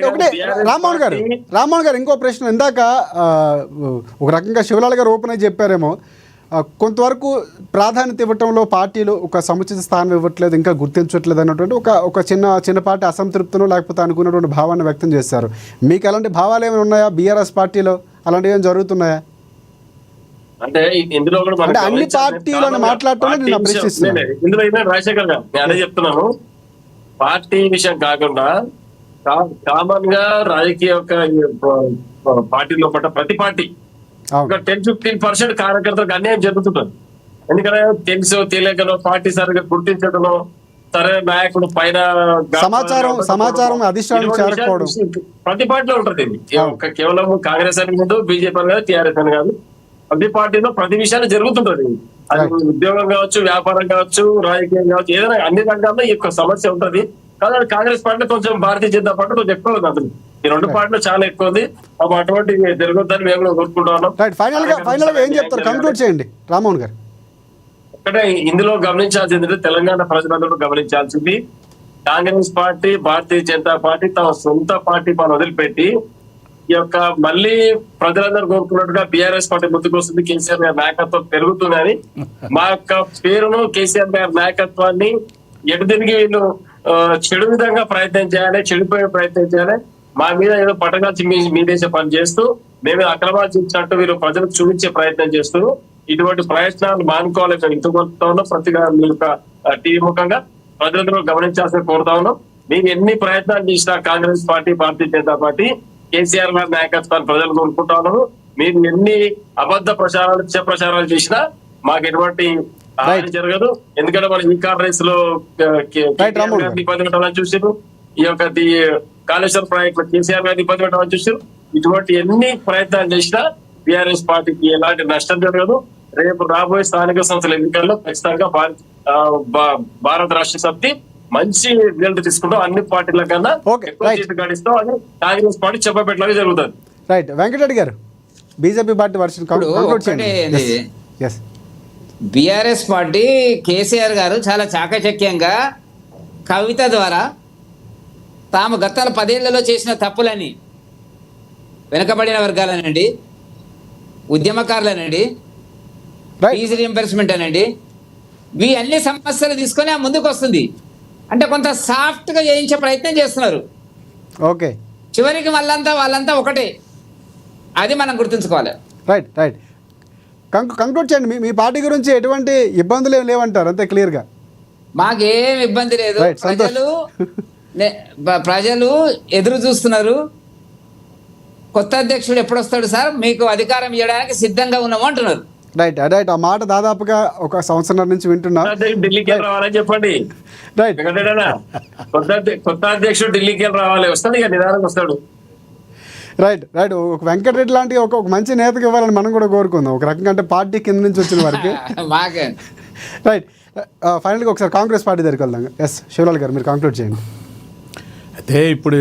ఒకటే రామ్మోహన్ గారు ఇంకో ప్రశ్న. ఇందాక ఒక రకంగా శివలాల్ గారు ఓపెన్ అయి చెప్పారేమో, కొంతవరకు ప్రాధాన్యత ఇవ్వటంలో పార్టీలు ఒక సముచిత స్థానం ఇవ్వట్లేదు, ఇంకా గుర్తించట్లేదు అన్నటువంటి ఒక చిన్నపాటి అసంతృప్తిను లేకపోతే అనుకున్నటువంటి భావాన్ని వ్యక్తం చేశారు. మీకు అలాంటి భావాలు ఏమైనా ఉన్నాయా బీఆర్ఎస్ పార్టీలో? అలాంటివి ఏమైనా జరుగుతున్నాయా? అంటే ఇందులో కూడా అన్ని పార్టీలను మాట్లాడటం నేను ప్రశ్నిస్తున్నాను. ఇందులో రాజశేఖర్ గారు నేను అదే చెప్తున్నాను. పార్టీ విషయం కాకుండా కామన్ గా రాజకీయ యొక్క పార్టీలో పట్ల ప్రతి పార్టీ ఒక 10-15% కార్యకర్తలకు అన్యాయం జరుగుతుంటుంది. ఎందుకంటే తెలుసో తెలియకనో పార్టీ సరిగ్గా గుర్తించడనో సరైన నాయకుడు పైన సమాచారం అధిష్టానం చేరకపోవడం ప్రతి పార్టీలో ఉంటుంది. కేవలం కాంగ్రెస్ అని కాదు, బీజేపీ అని కాదు, టీఆర్ఎస్ అని కాదు, ప్రతి పార్టీలో ప్రతి విషయాలు జరుగుతుంటది. అది ఉద్యోగం కావచ్చు, వ్యాపారం కావచ్చు, రాజకీయం కావచ్చు, ఏదైనా అన్ని రంగాల్లో ఈ యొక్క సమస్య ఉంటది. కానీ కాంగ్రెస్ పార్టీ కొంచెం భారతీయ జనతా పార్టీ కొంచెం ఎక్కువ ఉంది. అసలు ఈ రెండు పార్టీలు చాలా ఎక్కువ ఉంది. అటువంటి జరుగుతుందని మేము కూడా కోరుకుంటున్నాం. ఫైనల్ గా ఏం చెప్తారు, కంక్లూడ్ చేయండి రామ్మోహన్ గారు. ఒకటే ఇందులో గమనించాల్సింది, తెలంగాణ ప్రజలందరూ గమనించాల్సింది, కాంగ్రెస్ పార్టీ, భారతీయ జనతా పార్టీ తమ సొంత పార్టీ మనం వదిలిపెట్టి ఈ యొక్క మళ్ళీ ప్రజలందరూ కోరుకున్నట్టుగా బీఆర్ఎస్ పార్టీ ముందుకు వస్తుంది, కేసీఆర్ గారి నాయకత్వం పెరుగుతుందని మా యొక్క పేరును, కేసీఆర్ గారి నాయకత్వాన్ని ఎటు తిరిగి వీళ్ళు చెడు విధంగా ప్రయత్నం చేయాలి, చెడిపోయే ప్రయత్నం చేయాలి, మా మీద ఏదో పట్టగాల్చి మీ దేశ పని చేస్తూ మేము అక్రమాలు చూపించినట్టు వీళ్ళు ప్రజలకు చూపించే ప్రయత్నం చేస్తూ ఇటువంటి ప్రయత్నాలు మానుకోవాలి. ఇంత కోరుతా ఉన్నాం. ప్రతిగా మీ యొక్క టీవీ ముఖంగా ప్రజలందరూ గమనించాల్సిన కోరుతా ఉన్నాం. మేము ఎన్ని ప్రయత్నాలు చేసినా కాంగ్రెస్ పార్టీ, భారతీయ జనతా పార్టీ, కేసీఆర్ గారి నాయకత్వాన్ని ప్రజలు కోరుకుంటా ఉన్నారు. మీరు ఎన్ని అబద్ధ ప్రచారాలు, ప్రచారాలు చేసినా మాకు ఎటువంటి హాని జరగదు. ఎందుకంటే మన ఈ కార్ రేస్ లో ఇబ్బంది పెట్టాలని చూసారు, ఈ యొక్క కాళేశ్వర ప్రాజెక్ట్ లో కేసీఆర్ గారిని ఇబ్బంది పెట్టాలని చూసారు. ఇటువంటి ఎన్ని ప్రయత్నాలు చేసినా బీఆర్ఎస్ పార్టీకి ఎలాంటి నష్టం జరగదు. రేపు రాబోయే స్థానిక సంస్థల ఎన్నికల్లో ఖచ్చితంగా భారత రాష్ట్ర సమితి మంచి రిజల్ట్ తీసుకుంటాం. అన్ని పార్టీల కన్నా గడిస్తాం. అది కాంగ్రెస్ పార్టీ చెప్పబెట్టలాగా జరుగుతుంది. రైట్. వెంకటరెడ్డి గారు, BJP party version BRS party, KCR గారు చాలా చాకచక్యంగా కవిత ద్వారా తాము గత 10 ఏళ్లలో చేసిన తప్పులని, వెనుకబడిన వర్గాలనండి, ఉద్యమకారులనండి, ఫీజు రీయింబర్స్మెంట్ అనండి, ఈ అన్ని సమస్యలు తీసుకొని ముందుకు వస్తుంది. అంటే కొంత సాఫ్ట్ గా చేయించే ప్రయత్నం చేస్తున్నారు. ఓకే, చివరికి వాళ్ళంతా ఒకటే. అది మనం గుర్తుంచుకోవాలి. Right right. కంక్లూడ్ చేయండి. మీ పార్టీ గురించి ఎటువంటి ఇబ్బందులు ఏమి లేవంటారు, అంతే క్లియర్ గా? మాకేం ఇబ్బంది లేదు. ప్రజలు ఎదురు చూస్తున్నారు. కొత్త అధ్యక్షుడు ఎప్పుడు వస్తాడు సార్, మీకు అధికారం ఇవ్వడానికి సిద్ధంగా ఉన్నాము అంటున్నారు. Right right. ఆ మాట దాదాపుగా 1 సంవత్సరం నుంచి వింటున్నా. ఢిల్లీకి రావాలని చెప్పండి. రైట్. కొత్త అధ్యక్షుడు ఢిల్లీకి రావాలి, వస్తాడు, ఇక నిదానంగా వస్తాడు. Right right. ఒక వెంకటరెడ్డి లాంటి ఒక మంచి నేతకు ఇవ్వాలని మనం కూడా కోరుకుందాం, ఒక రకంగా. అంటే పార్టీ కింద నుంచి వచ్చిన వారికి. రైట్. ఫైనల్గా ఒకసారి కాంగ్రెస్ పార్టీ దగ్గరికి వెళ్దాం. ఎస్ శివలాల్ గారు, మీరు కంక్లూడ్ చేయండి. అయితే ఇప్పుడు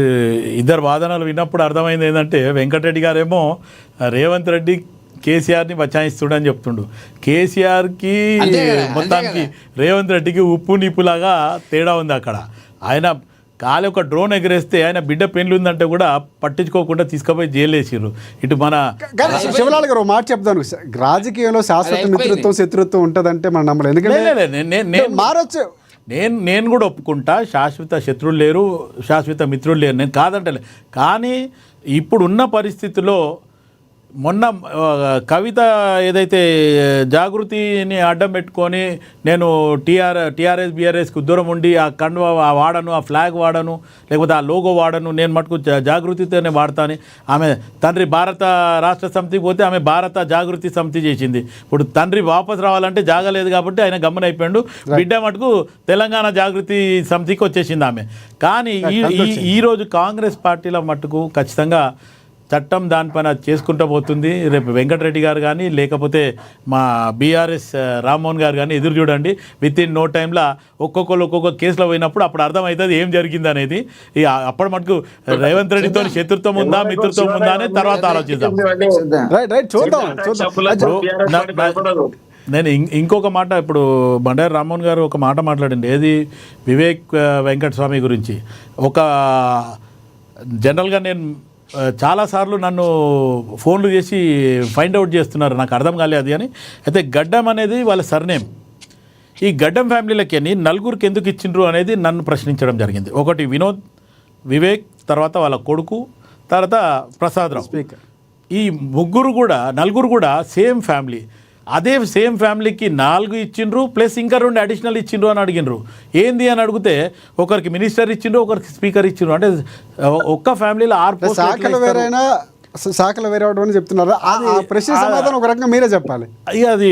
ఇద్దరు వాదనలు విన్నప్పుడు అర్థమైంది ఏంటంటే, వెంకటరెడ్డి గారేమో రేవంత్ రెడ్డి కేసీఆర్ని బచాయిస్తుడని చెప్తుండు. కేసీఆర్కి మొత్తానికి రేవంత్ రెడ్డికి ఉప్పు నిప్పులాగా తేడా ఉంది అక్కడ. ఆయన కాలి ఒక డ్రోన్ ఎగరేస్తే ఆయన బిడ్డ పెండ్లు ఉందంటే కూడా పట్టించుకోకుండా తీసుకుపోయి జైలు వేసిర్రు. ఇటు మన శివలాల్ గారు మాట చెప్తాను, రాజకీయంలో శాశ్వత మిత్రత్వం శత్రుత్వం ఉంటుందంటే మనం నమ్మలేదు. ఎందుకంటే మారొచ్చు. నేను కూడా ఒప్పుకుంటా, శాశ్వత శత్రువులు లేరు, శాశ్వత మిత్రులు లేరు, నేను కాదంటలే. కానీ ఇప్పుడున్న పరిస్థితిలో మొన్న కవిత ఏదైతే జాగృతిని అడ్డం పెట్టుకొని నేను టీఆర్ఎస్ బీఆర్ఎస్కి దూరం ఉండి ఆ కండువా వాడను, ఆ ఫ్లాగ్ వాడను, లేకపోతే ఆ లోగో వాడను, నేను మటుకు జాగృతితోనే వాడతాను. ఆమె తండ్రి భారత రాష్ట్ర సమితికి పోతే ఆమె భారత జాగృతి సమితి చేసింది. ఇప్పుడు తండ్రి వాపసు రావాలంటే జాగలేదు కాబట్టి ఆయన గమ్మునైపోయాడు. బిడ్డ మటుకు తెలంగాణ జాగృతి సమితికి వచ్చేసింది ఆమె. కానీ ఈరోజు కాంగ్రెస్ పార్టీలో మటుకు ఖచ్చితంగా చట్టం దానిపైన చేసుకుంటూ పోతుంది. రేపు వెంకటరెడ్డి గారు కానీ లేకపోతే మా బీఆర్ఎస్ రామ్మోహన్ గారు కానీ ఎదురు చూడండి. విత్ ఇన్ నో టైంలో ఒక్కొక్క కేసులో పోయినప్పుడు అప్పుడు అర్థమవుతుంది ఏం జరిగింది అనేది. అప్పటి మటుకు రేవంత్ రెడ్డితో శత్రుత్వం ఉందా మిత్రత్వం ఉందా అనేది తర్వాత ఆలోచిద్దాం. నేను ఇంకొక మాట, ఇప్పుడు బండారు రామ్మోహన్ గారు ఒక మాట మాట్లాడండి, ఏది వివేక్ వెంకటస్వామి గురించి. ఒక జనరల్గా నేను చాలాసార్లు నన్ను ఫోన్లు చేసి ఫైండ్ అవుట్ చేస్తున్నారు, నాకు అర్థం కాలేదు అది అని. అయితే గడ్డం అనేది వాళ్ళ సర్నేమ్. ఈ గడ్డం ఫ్యామిలీలకి నలుగురికి ఎందుకు ఇచ్చిండ్రు అనేది నన్ను ప్రశ్నించడం జరిగింది. ఒకటి వినోద్, వివేక్, తర్వాత వాళ్ళ కొడుకు, తర్వాత ప్రసాదరావు. ఈ నలుగురు కూడా సేమ్ ఫ్యామిలీ. అదే సేమ్ ఫ్యామిలీకి 4 ఇచ్చిండ్రు ప్లస్ ఇంకా 2 అడిషనల్ ఇచ్చిండ్రు అని అడిగినరు. ఏంది అని అడిగితే ఒకరికి మినిస్టర్ ఇచ్చిండ్రు, ఒకరికి స్పీకర్ ఇచ్చిండ్రు. అంటే ఒక్క ఫ్యామిలీలో 6 శాఖలు వేరైనా శాఖలు వేరే అవడం అని చెప్తున్నారు. ఆ ప్రశ్న సమాధానం ఒక రకంగా మీరే చెప్పాలి. ఇక అది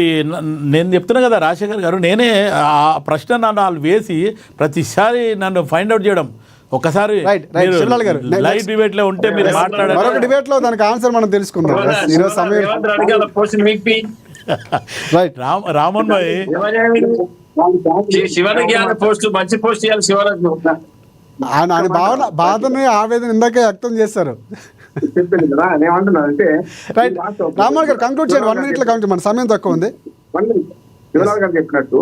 నేను చెప్తున్నా కదా రాజశేఖర్ గారు, నేనే ఆ ప్రశ్న నన్ను వేసి ప్రతిసారి నన్ను ఫైండ్ అవుట్ చేయడం. ఒకసారి లైవ్ డిబేట్ లో ఉంటే మీరు మాట్లాడారు, మరొక డిబేట్ లో దానికి ఆన్సర్ మనం తెలుసుకుందాం. ఈరోజు సమయం రైట్. రామన్ భాయ్ శివనకి పోస్ట్ మంచి పోస్ట్ ఇవ్వాలి. శివరాజ్ ఆయన బాధని ఆవేదన ఇందాకే వ్యక్తం చేస్తారు. ఏమంటున్నా అంటే రైట్ రామన్ గారు కంక్లూడ్ చేయండి. 1 minute లో కంక్లూడ్, మన సమయం తక్కువ ఉంది. శివరాజ్ గారు చెప్పినట్టు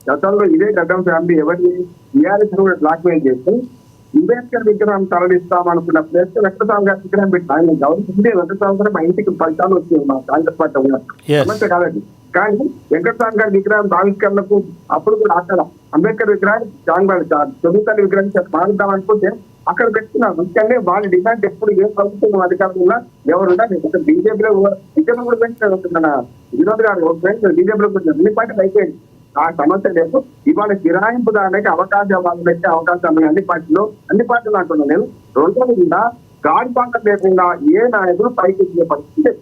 గతంలో ఇదే గడ్డం ఫ్యామిలీ ఎవరిని టీఆర్ఎస్ కూడా బ్లాక్ మెయిల్ చేస్తే అంబేద్కర్ విగ్రహం తరలిస్తాం అనుకున్న ప్లేస్ వెంకటస్వామి గారి విగ్రహం పెట్టి ఆయన గౌరవించింది. వెంకటస్వామి గారు మా ఇంటికి ఫలితాలు వచ్చాయి మా కాంగ్రెస్ పార్టీ ఉన్నారు, సమస్య కాదండి. కానీ వెంకటస్వామి గారి విగ్రహం ఆవిష్కరణకు అప్పుడు కూడా అక్కడ అంబేద్కర్ విగ్రహాన్ని చదువుతాని విగ్రహం మారుద్దాం అనుకుంటే అక్కడ పెట్టుకున్నారు. ముఖ్యంగా వాళ్ళ డిమాండ్ ఎప్పుడు ఏ ప్రభుత్వం అధికారంలో ఎవరున్నా బీజేపీలో కూడా పెంచిన వినోద్ గారు బీజేపీలో అన్ని పార్టీలు అయిపోయింది. ఆ సమస్య లేదు. ఇవాళ ఫిరాయింపు దానికి అవకాశం వాళ్ళు పెట్టే అవకాశం అన్ని పార్టీలు అంటున్నాను నేను. రెండోది కూడా గాడి పంట లేకుండా ఏ నాయకుడు పైకి ఎక్కే పరిస్థితి.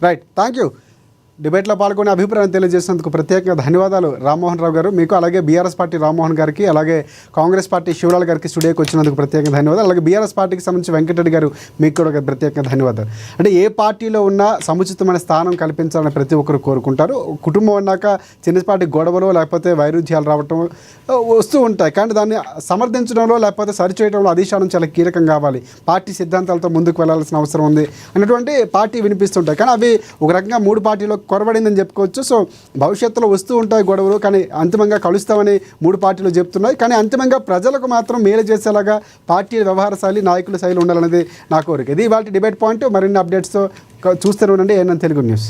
Right, thank you. డిబేట్లో పాల్గొనే అభిప్రాయం తెలియజేసినందుకు ప్రత్యేకంగా ధన్యవాదాలు రామ్మోహన్ రావు గారు మీకు. అలాగే బీఆర్ఎస్ పార్టీ రామ్మోహన్ గారికి, అలాగే కాంగ్రెస్ పార్టీ శివలాల్ గారికి స్టూడియోకి వచ్చినందుకు ప్రత్యేకంగా ధన్యవాదాలు. అలాగే బీఆర్ఎస్ పార్టీకి సంబంధించి వెంకటరెడ్డి గారు మీకు కూడా ప్రత్యేకంగా ధన్యవాదాలు. అంటే ఏ పార్టీలో ఉన్నా సముచితమైన స్థానం కల్పించాలని ప్రతి ఒక్కరు కోరుకుంటారు. కుటుంబం అన్నాక చిన్నపాటి గొడవలు లేకపోతే వైరుధ్యాలు రావటం వస్తూ ఉంటాయి. కానీ దాన్ని సమర్థించడంలో లేకపోతే సరిచేయడంలో అధిష్టానం చాలా కీలకం కావాలి. పార్టీ సిద్ధాంతాలతో ముందుకు వెళ్లాల్సిన అవసరం ఉంది అన్నటువంటి పార్టీ వినిపిస్తుంటాయి. కానీ అవి ఒక రకంగా 3 పార్టీలో కొరబడిందని చెప్పుకోవచ్చు. సో భవిష్యత్తులో వస్తూ ఉంటాయి గొడవలు, కానీ అంతిమంగా కలుస్తామని 3 పార్టీలు చెప్తున్నాయి. కానీ అంతిమంగా ప్రజలకు మాత్రం మేలు చేసేలాగా పార్టీ వ్యవహార శైలి, నాయకుల శైలి ఉండాలనేది నా కోరిక. ఇది ఇవాళ డిబేట్ పాయింట్. మరిన్ని అప్డేట్స్తో చూస్తూనే ఉండండి ANN తెలుగు న్యూస్.